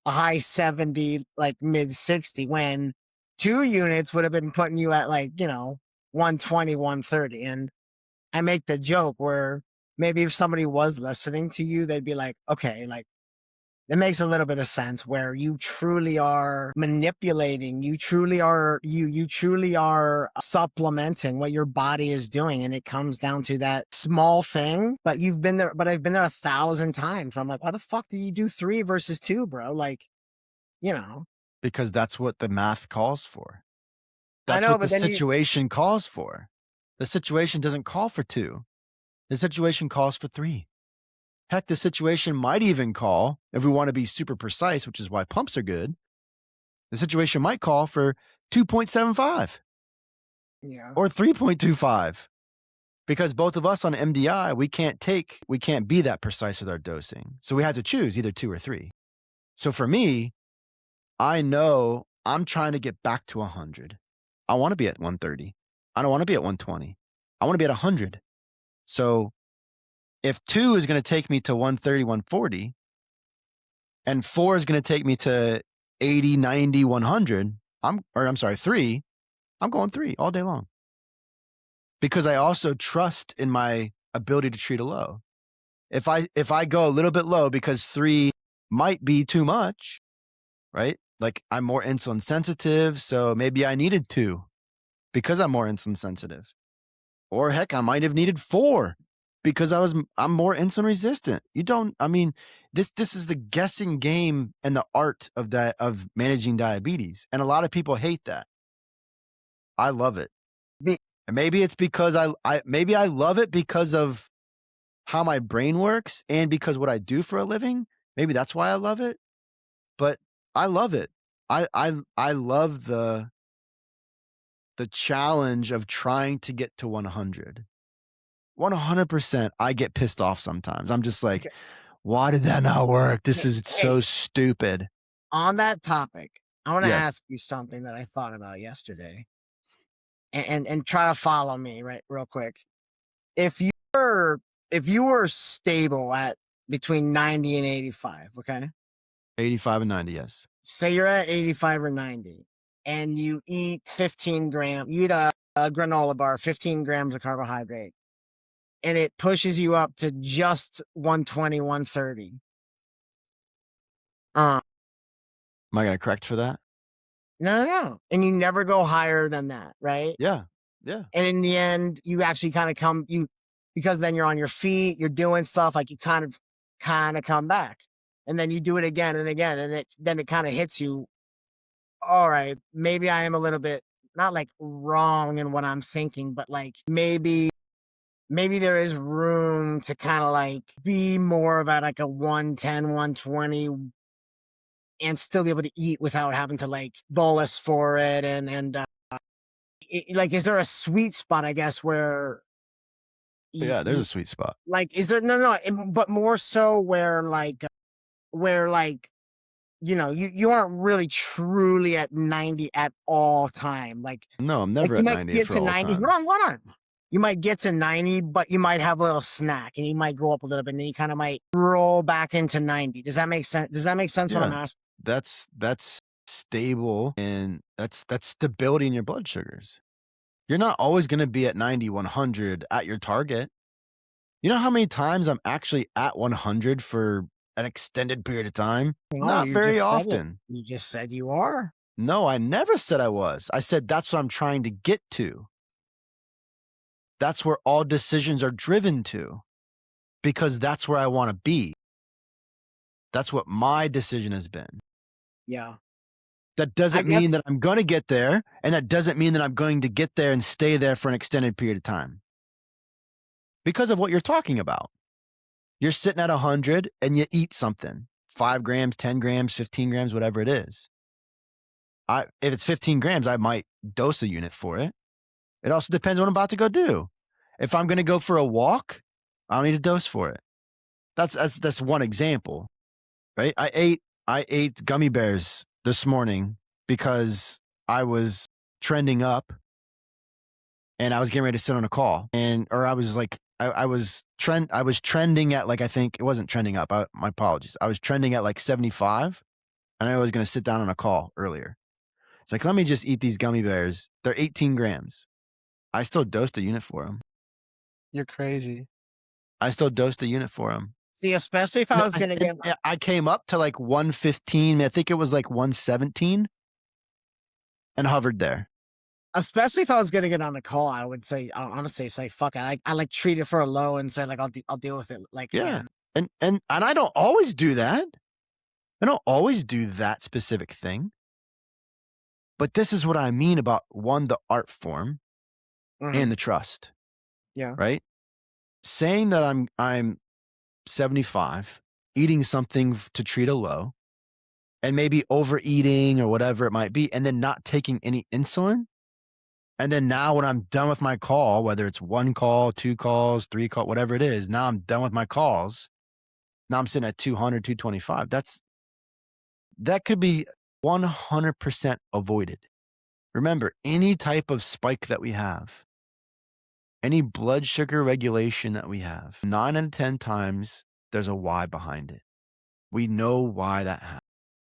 a high 70, like mid 60, when 2 units would have been putting you at like, 120, 130. And I make the joke where maybe if somebody was listening to you, they'd be like, okay, like it makes a little bit of sense where you truly are manipulating, you truly are supplementing what your body is doing. And it comes down to that small thing, but I've been there 1,000 times. I'm like, why the fuck do you do 3 versus 2, bro? Like, Because that's what the math calls for. I That's know, what the but then situation calls for. The situation doesn't call for 2. The situation calls for 3. Heck, the situation might even call, if we want to be super precise, which is why pumps are good, the situation might call for 2.75 yeah, or 3.25, because both of us on MDI, we can't be that precise with our dosing. So we had to choose either 2 or 3. So for me, I know I'm trying to get back to 100. I want to be at 130. I don't want to be at 120. I want to be at 100. So if 2 is going to take me to 130, 140, and 4 is going to take me to 80, 90, 100, 3, I'm going 3 all day long. Because I also trust in my ability to treat a low. If I go a little bit low because 3 might be too much, right? Like I'm more insulin sensitive, so maybe I needed 2 because I'm more insulin sensitive. Or heck, I might have needed 4 because I'm more insulin resistant. This is the guessing game and the art of managing diabetes. And a lot of people hate that. I love it. And maybe it's because maybe I love it because of how my brain works and because what I do for a living. Maybe that's why I love it. But I love it. I love the challenge of trying to get to 100. 100%, I get pissed off sometimes. I'm just like, okay. why did that not work? This Hey, is so stupid. on that topic, I want to Yes. ask you something that I thought about yesterday, and try to follow me right real quick. If you were stable at between 90 and 85, okay? 85 and 90, yes. Say you're at 85 or 90 and you eat 15 grams, you eat a granola bar, 15 grams of carbohydrate, and it pushes you up to just 120, 130. Am I going to correct for that? No. And you never go higher than that, right? Yeah. Yeah. And in the end, you actually kind of because then you're on your feet, you're doing stuff like you kind of come back. And then you do it again and again. And then it kind of hits you. All right, maybe I am a little bit not like wrong in what I'm thinking, but like maybe there is room to kind of like be more of at like a 110, 120 and still be able to eat without having to like bolus for it like is there a sweet spot I guess where Yeah, there's you, a sweet spot. like is there but more so where like you aren't really truly at 90 at all time. No, I'm Like never you at might 90 get for to all 90. Hold on, times. hold on. You might get to 90, but you might have a little snack and you might go up a little bit and then you kind of might roll back into 90. Does that make sense? Does that make sense what I'm Yeah, asking? that's stable, and that's stability in your blood sugars. You're not always gonna be at 90, 100 at your target. You know how many times I'm actually at 100 for an extended period of time? No, Not you very just said it. often. You just said you are. No, I never said I was. I said that's what I'm trying to get to. That's where all decisions are driven to, because that's where I wanna be. That's what my decision has been. Yeah. That I doesn't mean guess that I'm gonna get there, and that doesn't mean that I'm going to get there and stay there for an extended period of time because of what you're talking about. You're sitting at 100 and you eat something, 5 grams, 10 grams, 15 grams, whatever it is. If it's 15 grams, I might dose a unit for it. It also depends on what I'm about to go do. If I'm gonna go for a walk, I don't need a dose for it. That's one example, right? I ate gummy bears this morning because I was trending up and I was getting ready to sit on a call, or I was like, I was trending at like, I think it wasn't trending up. My apologies. I was trending at like 75, and I was going to sit down on a call earlier. It's like, let me just eat these gummy bears. They're 18 grams. I still dosed a unit for them. you're crazy. I still dosed a unit for them. See, especially if I And was gonna get I came up to like 115. I think it was like 117, and hovered there. especially if I was gonna get on a call, I would say honestly say fuck it. I like treat it for a low and say like I'll deal with it like Yeah. again. And I don't always do that. I don't always do that specific thing. But this is what I mean about one, the art form Mhm. and the trust, Yeah. right? Saying that I'm 75, eating something to treat a low, and maybe overeating or whatever it might be, and then not taking any insulin. And then now when I'm done with my call, whether it's 1 call, 2 calls, 3 call, whatever it is, now I'm done with my calls. Now I'm sitting at 200, 225. That could be 100% avoided. Remember, any type of spike that we have, any blood sugar regulation that we have, 9 out of 10 times, there's a why behind it. We know why that happens.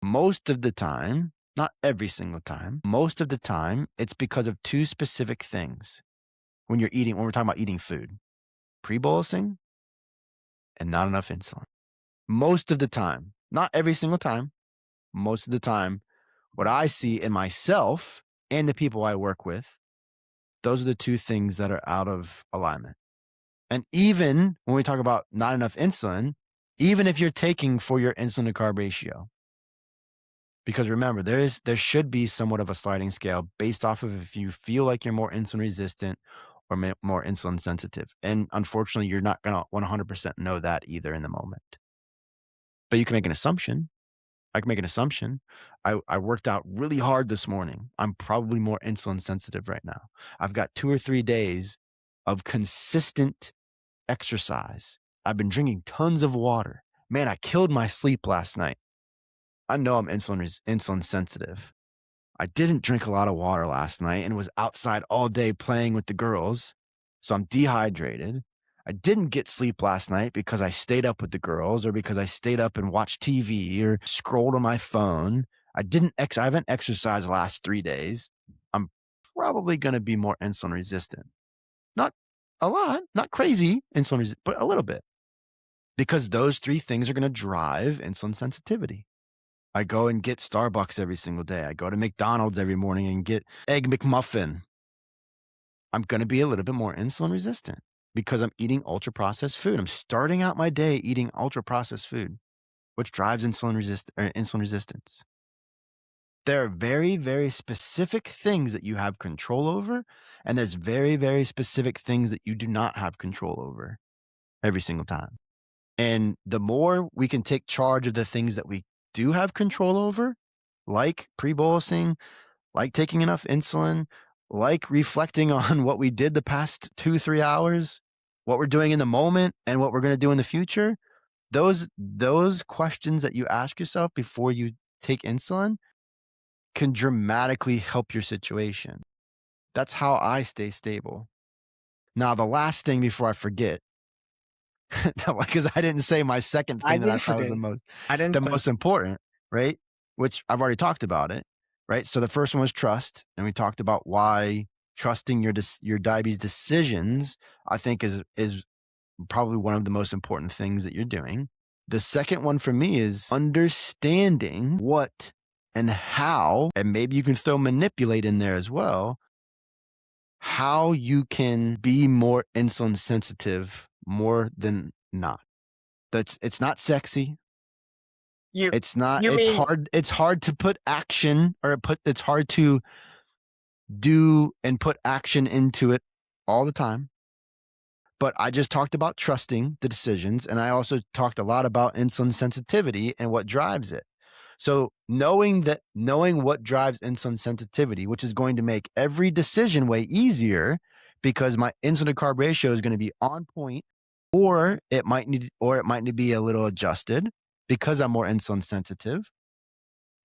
Most of the time, not every single time, most of the time, it's because of 2 specific things when we're talking about eating food: pre-bolusing and not enough insulin. Most of the time, not every single time, most of the time, what I see in myself and the people I work with, those are the 2 things that are out of alignment. And even when we talk about not enough insulin, even if you're taking for your insulin to carb ratio, because remember, there should be somewhat of a sliding scale based off of if you feel like you're more insulin resistant or more insulin sensitive. And unfortunately, you're not going to 100% know that either in the moment. But you can make an assumption. I can make an assumption. I worked out really hard this morning. I'm probably more insulin sensitive right now. I've got 2 or 3 days of consistent exercise. I've been drinking tons of water. Man, I killed my sleep last night. I know I'm insulin sensitive. I didn't drink a lot of water last night and was outside all day playing with the girls. So I'm dehydrated. I didn't get sleep last night because I stayed up with the girls or because I stayed up and watched TV or scrolled on my phone. I haven't exercised the last 3 days. I'm probably going to be more insulin resistant. Not a lot, not crazy insulin resistant, but a little bit, because those 3 things are going to drive insulin sensitivity. I go and get Starbucks every single day. I go to McDonald's every morning and get Egg McMuffin. I'm going to be a little bit more insulin resistant because I'm eating ultra processed food. I'm starting out my day eating ultra processed food, which drives insulin resistance. There are very, very specific things that you have control over, and there's very, very specific things that you do not have control over every single time. And the more we can take charge of the things that we do have control over, like pre-bolusing, like taking enough insulin, like reflecting on what we did the past 2, 3 hours, what we're doing in the moment, and what we're going to do in the future, those questions that you ask yourself before you take insulin can dramatically help your situation. That's how I stay stable. Now, the last thing before I forget, because I didn't say my second I thing that I didn't thought was forget. the most I didn't the forget. most important, right? Which I've already talked about it, right? So the first one was trust, and we talked about why trusting your diabetes decisions, I think is probably one of the most important things that you're doing. The second one for me is understanding what and how, and maybe you can throw manipulate in there as well, how you can be more insulin sensitive more than not. It's not sexy. You It's not you mean it's hard to put action or it's hard to do and put action into it all the time. But I just talked about trusting the decisions, and I also talked a lot about insulin sensitivity and what drives it. So knowing what drives insulin sensitivity, which is going to make every decision way easier because my insulin to carb ratio is going to be on point, or it might need to be a little adjusted because I'm more insulin sensitive,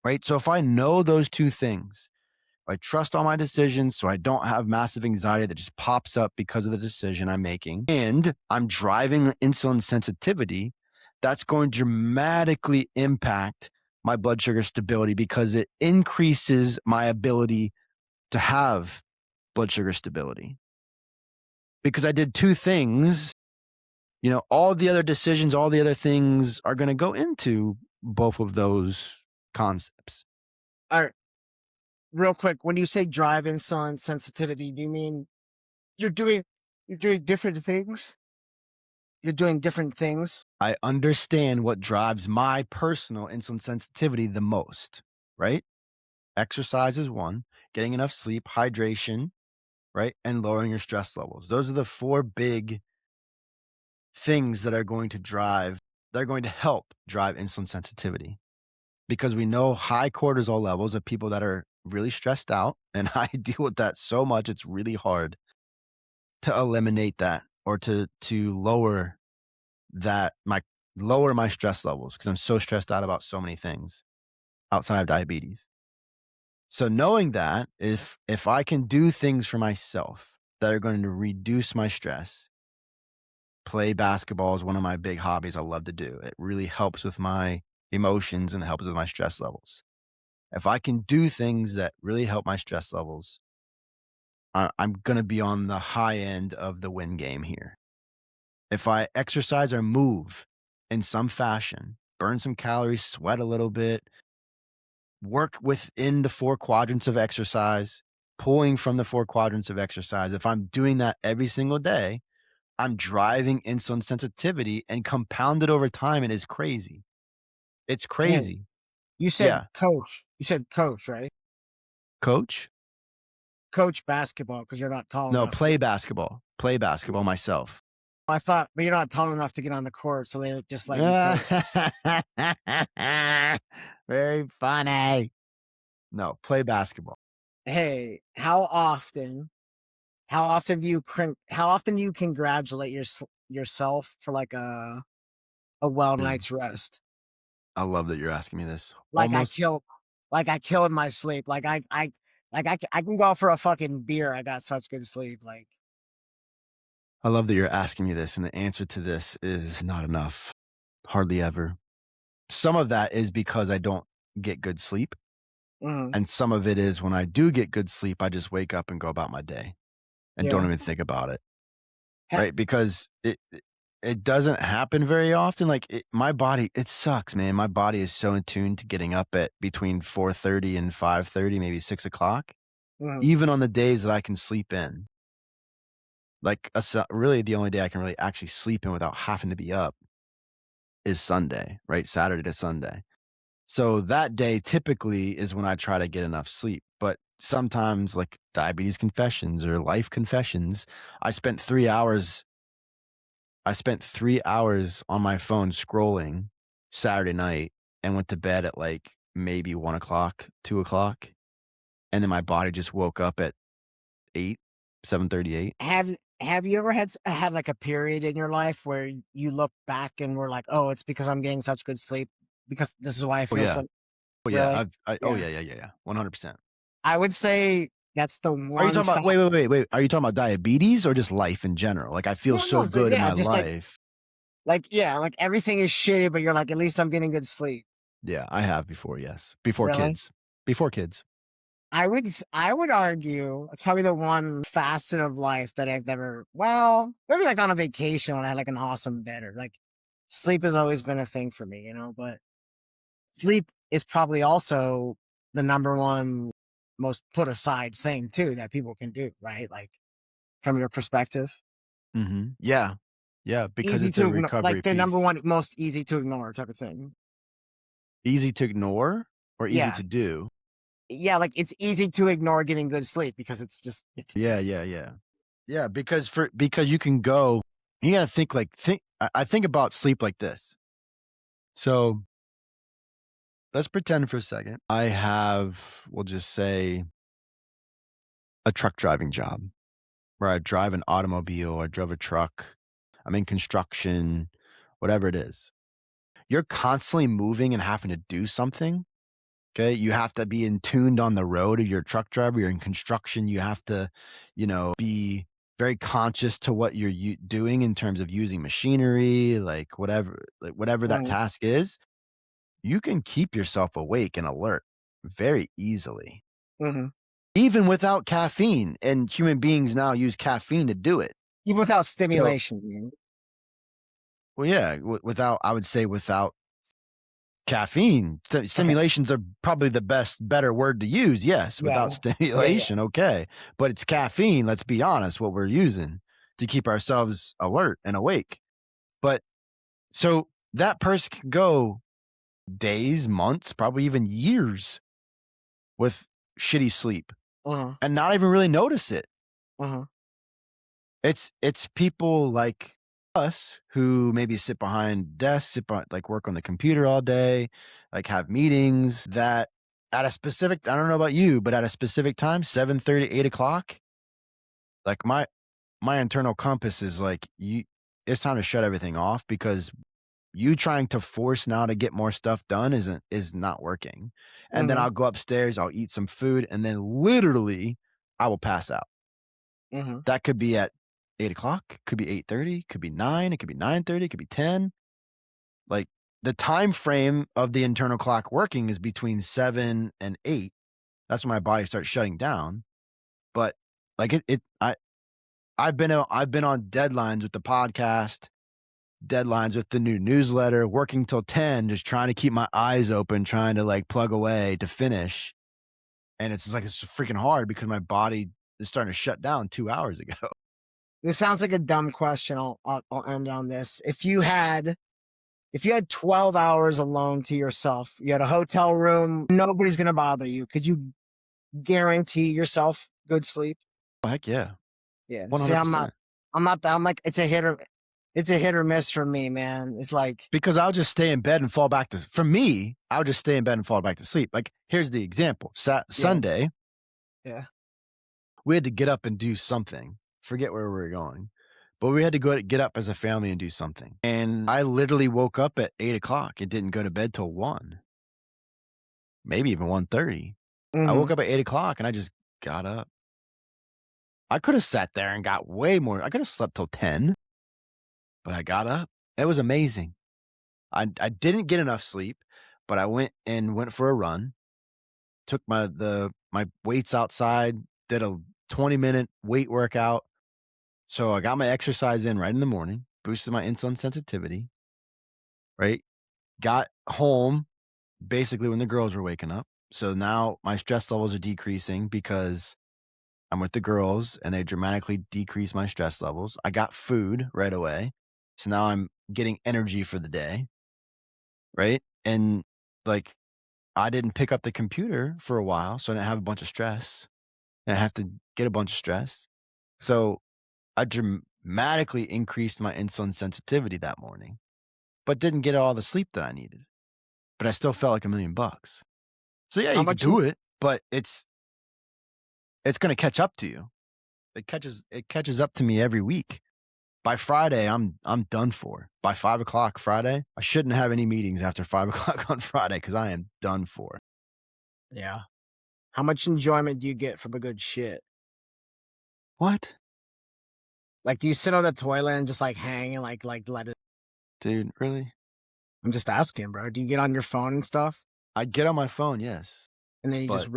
right? So if I know those two things, I trust all my decisions so I don't have massive anxiety that just pops up because of the decision I'm making. And I'm driving insulin sensitivity. That's going to dramatically impact my blood sugar stability because it increases my ability to have blood sugar stability. Because I did two things, all the other decisions, all the other things are going to go into both of those concepts. all right, real quick, when you say drive insulin sensitivity, do you mean you're doing you're doing different things? You're doing different things? I understand what drives my personal insulin sensitivity the most, right? Exercise is one, getting enough sleep, hydration, right? And lowering your stress levels. Those are the four big things that are going to help drive insulin sensitivity because we know high cortisol levels of people that are really stressed out. And I deal with that so much. It's really hard to eliminate that or to that my lower my stress levels because I'm so stressed out about so many things outside of diabetes. So knowing that if I can do things for myself that are going to reduce my stress, play basketball is one of my big hobbies I love to do. It really helps with my emotions and helps with my stress levels. If I can do things that really help my stress levels, I'm going to be on the high end of the win game here. If I exercise or move in some fashion, burn some calories, sweat a little bit, work within the four quadrants of exercise, pulling from the four quadrants of exercise, if I'm doing that every single day, I'm driving insulin sensitivity and compounded over time. It is crazy. It's Hey, crazy. you said Yeah. coach. You said coach, right? Coach? Coach basketball because you're not tall No, enough to get. play basketball myself. I thought, but you're not tall enough to get on the court, so they just let you coach. Very funny. No, play basketball. Hey, how often do you congratulate yourself for like a well Mm, night's rest? I love that you're asking me this. Like I Almost killed, like I killed my sleep. I can go out for a fucking beer. I got such good sleep. Like, I love that you're asking me this, and the answer to this is not enough. Hardly ever. Some of that is because I don't get good sleep, mhm, and some of it is when I do get good sleep, I just wake up and go about my day and don't yeah. even think about it, Ha- right? Because it doesn't happen very often. Like my body, it sucks, man. My body is so in tune to getting up at between 4:30 and 5:30, maybe 6 o'clock, mhm, even on the days that I can sleep in. Like really, the only day I can really actually sleep in without having to be up is Sunday, right? Saturday to Sunday. So that day typically is when I try to get enough sleep. But sometimes, like diabetes confessions or life confessions, I spent 3 hours. I spent 3 hours on my phone scrolling Saturday night and went to bed at like maybe 1 o'clock, 2 o'clock, and then my body just woke up at 8, 7:38. Have you ever had like a period in your life where you look back and were like, "Oh, it's because I'm getting such good sleep because this is why I Oh feel yeah, so." oh yeah, Really? oh Yeah. yeah, yeah, yeah, yeah, 100%. I would say that's the Are you one talking about? fact. Wait, wait, wait, wait. Are you talking about diabetes or just life in general? Like I feel No, so no, good in yeah, my just life. yeah, like everything is shitty, but you're like, "At least I'm getting good sleep." Yeah, I have before. Yes, before Really? kids. Before kids. I would argue it's probably the one facet of life that I've never, well, maybe like on a vacation when I had like an awesome bed, or like sleep has always been a thing for me, but sleep is probably also the number one most put aside thing too that people can do, right? Like from your perspective. Yeah, yeah, because Easy it's a to ignore, recovery like the number piece. one most easy to ignore type of thing. Easy to ignore or easy Yeah. to do? Yeah, like it's easy to ignore getting good sleep because it's just Yeah, yeah, yeah. Yeah, because you can go you gotta think like I think about sleep like this. So, let's pretend for a second I have, we'll just say, a truck driving job where I drive an automobile, I drove a truck, I'm in construction, whatever it is. You're constantly moving and having to do something. Okay, you have to be in tuned on the road if you're a truck driver, you're in construction, you have to, be very conscious to what you're doing in terms of using machinery, like whatever that Mhm, task is, you can keep yourself awake and alert very easily, mhm. even without caffeine, and human beings now use caffeine to do it. Even without So stimulation, well, yeah, without I would say without caffeine. Okay. Stimulations are probably the better word to use, yes, Yeah. without Yeah, yeah. stimulation, okay, but it's caffeine, let's be honest, what we're using to keep ourselves alert and awake, but so that person can go days, months, probably even years with shitty sleep Uh-huh. and not even really notice it. Uh-huh. It's people like us who maybe sit behind desks, like work on the computer all day, like have meetings that at a specific, I don't know about you, but at a specific time, 7:30, 8 o'clock, like my internal compass is like it's time to shut everything off because you trying to force now to get more stuff done is not working. And then Mhm. I'll go upstairs, I'll eat some food, and then literally I will pass out. Mhm. That could be at 8 o'clock, could be 8:30, could be 9, it could be 9:30, it could be 10. Like, the time frame of the internal clock working is between 7 and 8. That's when my body starts shutting down, but, like, I've been on deadlines with the podcast, deadlines with the new newsletter, working till 10, just trying to keep my eyes open, trying to, like, plug away to finish, and it's just like, it's freaking hard because my body is starting to shut down 2 hours ago. This sounds like a dumb question. I'll end on this. If you had 12 hours alone to yourself, you had a hotel room, nobody's gonna bother you. Could you guarantee yourself good sleep? Oh, heck yeah. Yeah. See, 100%. I'm like, it's a hit or miss for me, man. It's like, Because I'll just stay in bed and fall back to for me, I'll just stay in bed and fall back to sleep. Like, here's the example. yeah, Sunday, yeah. we had to get up and do something. Forget where we were going. But we had to get up as a family and do something. And I literally woke up at 8 o'clock and didn't go to bed till 1, maybe even 1:30. I woke Mhm. up at 8 o'clock and I just got up. I could have sat there and got way more. I could have slept till 10, but I got up. It was amazing. I didn't get enough sleep, but I went for a run. Took my weights outside, did a 20-minute weight workout. So I got my exercise in right in the morning, boosted my insulin sensitivity, right? Got home basically when the girls were waking up. So now my stress levels are decreasing because I'm with the girls and they dramatically decrease my stress levels. I got food right away. So now I'm getting energy for the day, right? And like I didn't pick up the computer for a while, so I didn't have a bunch of stress, and I have to get a bunch of stress. So I dramatically increased my insulin sensitivity that morning, but didn't get all the sleep that I needed. But I still felt like $1,000,000. So yeah, How you could much in do it, but it's gonna catch up to you. It catches up to me every week. By Friday, I'm done for. By 5 o'clock Friday, I shouldn't have any meetings after 5 o'clock on Friday because I am done for. yeah. How much enjoyment do you get from a good shit? What? Like, do you sit on the toilet and just, like, hang and, let it Dude, really? I'm just asking, bro. Do you get on your phone and stuff? I get on my phone, yes, And then you but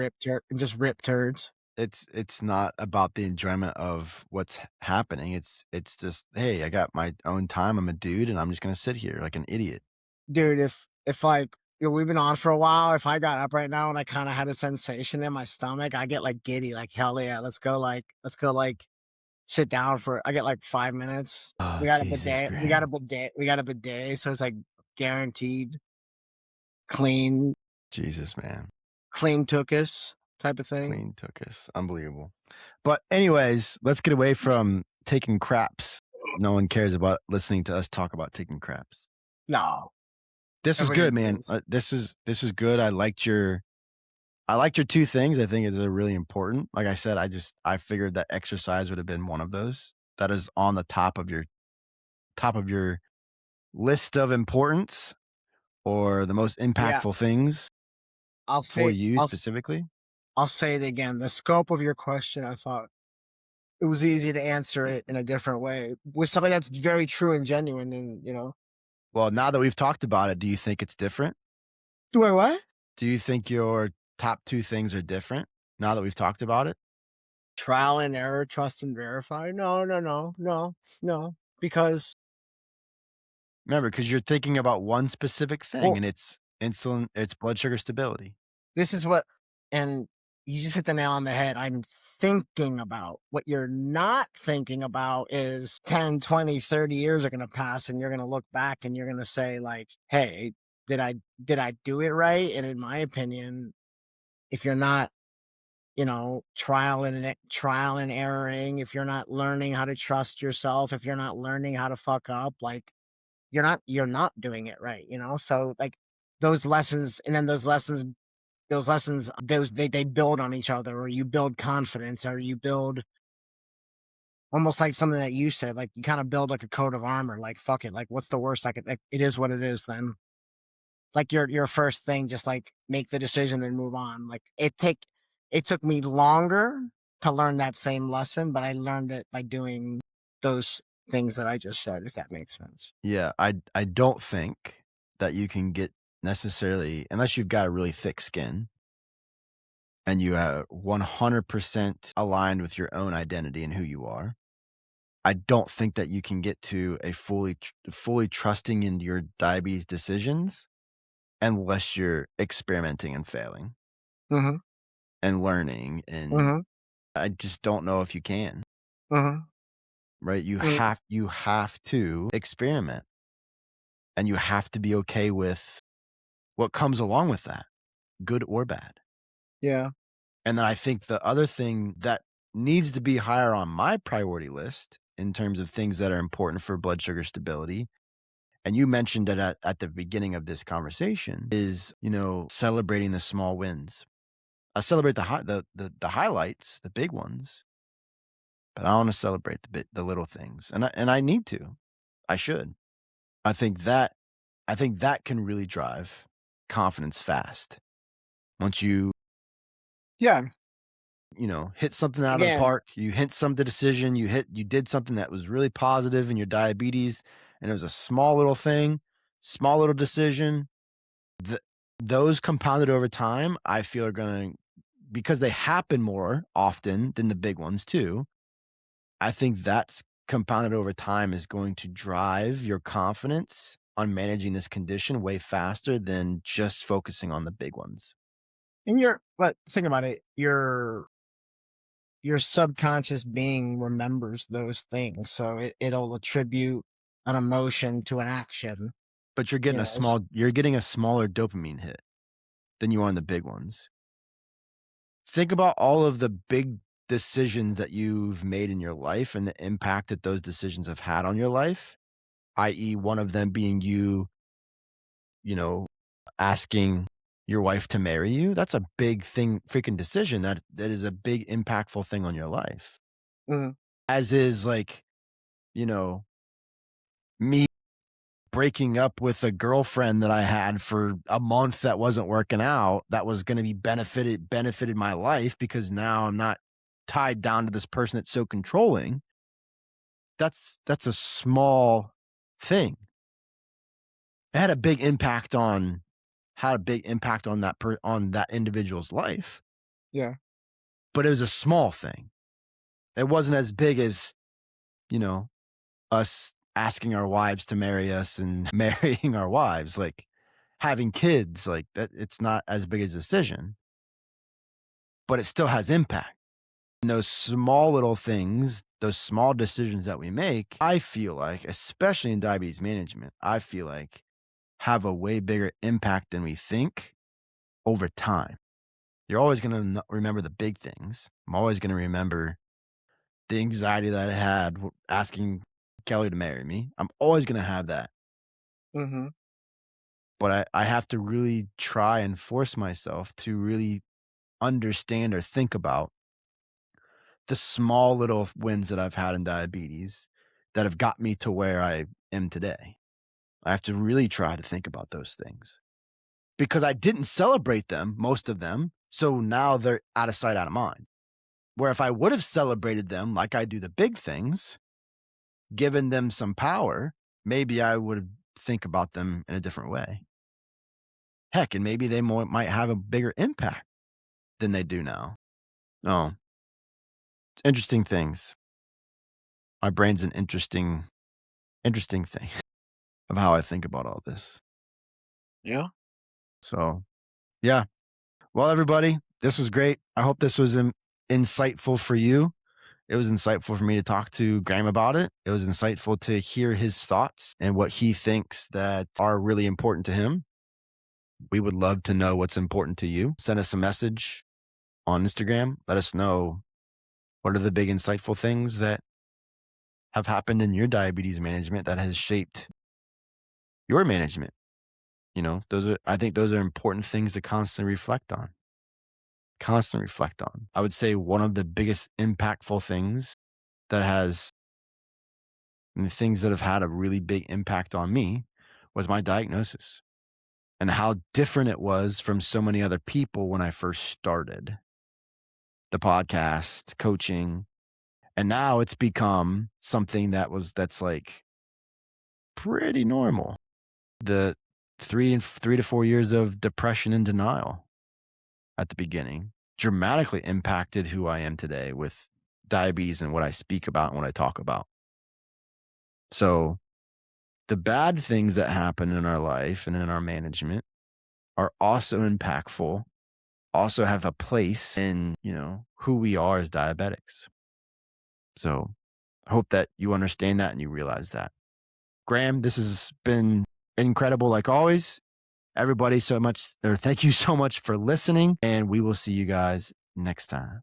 just rip turds? it's not about the enjoyment of what's happening. It's just, "Hey, I got my own time. I'm a dude, and I'm just gonna sit here like an idiot." Dude, if, like, we've been on for a while, if I got up right now and I kinda had a sensation in my stomach, I get, like, giddy, like, "Hell yeah, let's go, sit down for" I get, like, 5 minutes. Oh, We got a Jesus, bidet man. so it's, like, guaranteed clean Jesus, man. clean tuchus type of thing. Clean took us. Unbelievable. But anyways, let's get away from taking craps. No one cares about listening to us talk about taking craps. No, This was everybody good, man. does. This was good. I liked your 2 things. I think they're really important. Like I said, I figured that exercise would have been one of those. That is on the top of your list of importance or the most Yeah, impactful things I'll for say you I'll s specifically. I'll say it again. The scope of your question, I thought it was easy to answer it in a different way with something that's very true and genuine and, Well, now that we've talked about it, do you think it's different? Wait, what? Do you think your top 2 things are different now that we've talked about it? Trial and error, trust and verify? No, no, no, no, no, because Remember, because 'cause you're thinking about one specific thing, well, and it's blood sugar stability. this is what and you just hit the nail on the head. I'm thinking about. What you're not thinking about is 10, 20, 30 years are gonna pass, and you're gonna look back, and you're gonna say, like, "Hey, did I do it right?" And in my opinion, if you're not, trial and erroring, if you're not learning how to trust yourself, if you're not learning how to fuck up, like, you're not doing it right, So, like, those lessons and then those lessons, they build on each other, or you build confidence, or you build almost like something that you said, like, you kinda build like a coat of armor, like, "Fuck it, like, what's the worst I could like, it is what it is then." Like, your first thing, just, like, make the decision and move on, like, it took me longer to learn that same lesson, but I learned it by doing those things that I just said, if that makes sense. Yeah, I don't think that you can get necessarily unless you've got a really thick skin and you are 100% aligned with your own identity and who you are. I don't think that you can get to a fully trusting in your diabetes decisions unless you're experimenting and failing Mhm, and learning, and mhm, I just don't know if you can, mhm, right? You mm, have you have to experiment, and you have to be okay with what comes along with that, good or bad. yeah, And then I think the other thing that needs to be higher on my priority list in terms of things that are important for blood sugar stability, and you mentioned it at the beginning of this conversation, is, celebrating the small wins. I celebrate the highlights, the big ones, but I wanna celebrate the little things, and I need to. I should. I think that I think that can really drive confidence fast. Once yeah, hit something out of the again, park, you hit some the decision, you did something that was really positive in your diabetes, and it was a small little thing, small little decision. Th those compounded over time, I feel are gonna because they happen more often than the big ones too. I think that's compounded over time is going to drive your confidence on managing this condition way faster than just focusing on the big ones. and but think about it, your subconscious being remembers those things, so it'll attribute an emotion to an action, But you know, s you're getting a smaller dopamine hit. than you are on the big ones. Think about all of the big decisions that you've made in your life and the impact that those decisions have had on your life, i.e., one of them being you know, asking your wife to marry you. That's a big thing, freaking decision that is a big impactful thing on your life. Mhm. As is like, you know, me breaking up with a girlfriend that I had for a month that wasn't working out, that was going to be benefited my life because now I'm not tied down to this person that's so controlling. That's a small thing. It had a big impact on on that individual's life, Yeah. but it was a small thing. It wasn't as big as, you know, us asking our wives to marry us and marrying our wives, like having kids, like that. It's not as big a decision, but it still has impact. And those small little things, those small decisions that we make, I feel like, especially in diabetes management, I feel like have a way bigger impact than we think over time. You're always going to remember the big things. I'm always going to remember the anxiety that I had asking Kelly to marry me. I'm always going to have that. Mhm. But I have to really try and force myself to really understand or think about the small little wins that I've had in diabetes that have got me to where I am today. I have to really try to think about those things because I didn't celebrate them, most of them. So now they're out of sight, out of mind. Where if I would have celebrated them like I do the big things, given them some power, maybe I would think about them in a different way. Heck, and maybe they might have a bigger impact than they do now. Oh, it's interesting things. My brain's an interesting thing of how I think about all this. Yeah. So, yeah. Well, everybody, this was great. I hope this was insightful for you. It was insightful for me to talk to Graham about it. It was insightful to hear his thoughts and what he thinks that are really important to him. We would love to know what's important to you. Send us a message on Instagram. Let us know what are the big insightful things that have happened in your diabetes management that has shaped your management. I think those are important things to constantly reflect on. Constantly reflect on. I would say one of the biggest impactful things that has and the things that have had a really big impact on me was my diagnosis and how different it was from so many other people when I first started the podcast, coaching. And now it's become something that's like pretty normal. The 3 to 4 years of depression and denial at the beginning dramatically impacted who I am today with diabetes and what I speak about and what I talk about. So the bad things that happen in our life and in our management are also impactful, also have a place in, who we are as diabetics. So I hope that you understand that and you realize that. Graham, this has been incredible like always. Everybody, so much, or thank you so much for listening, and we will see you guys next time.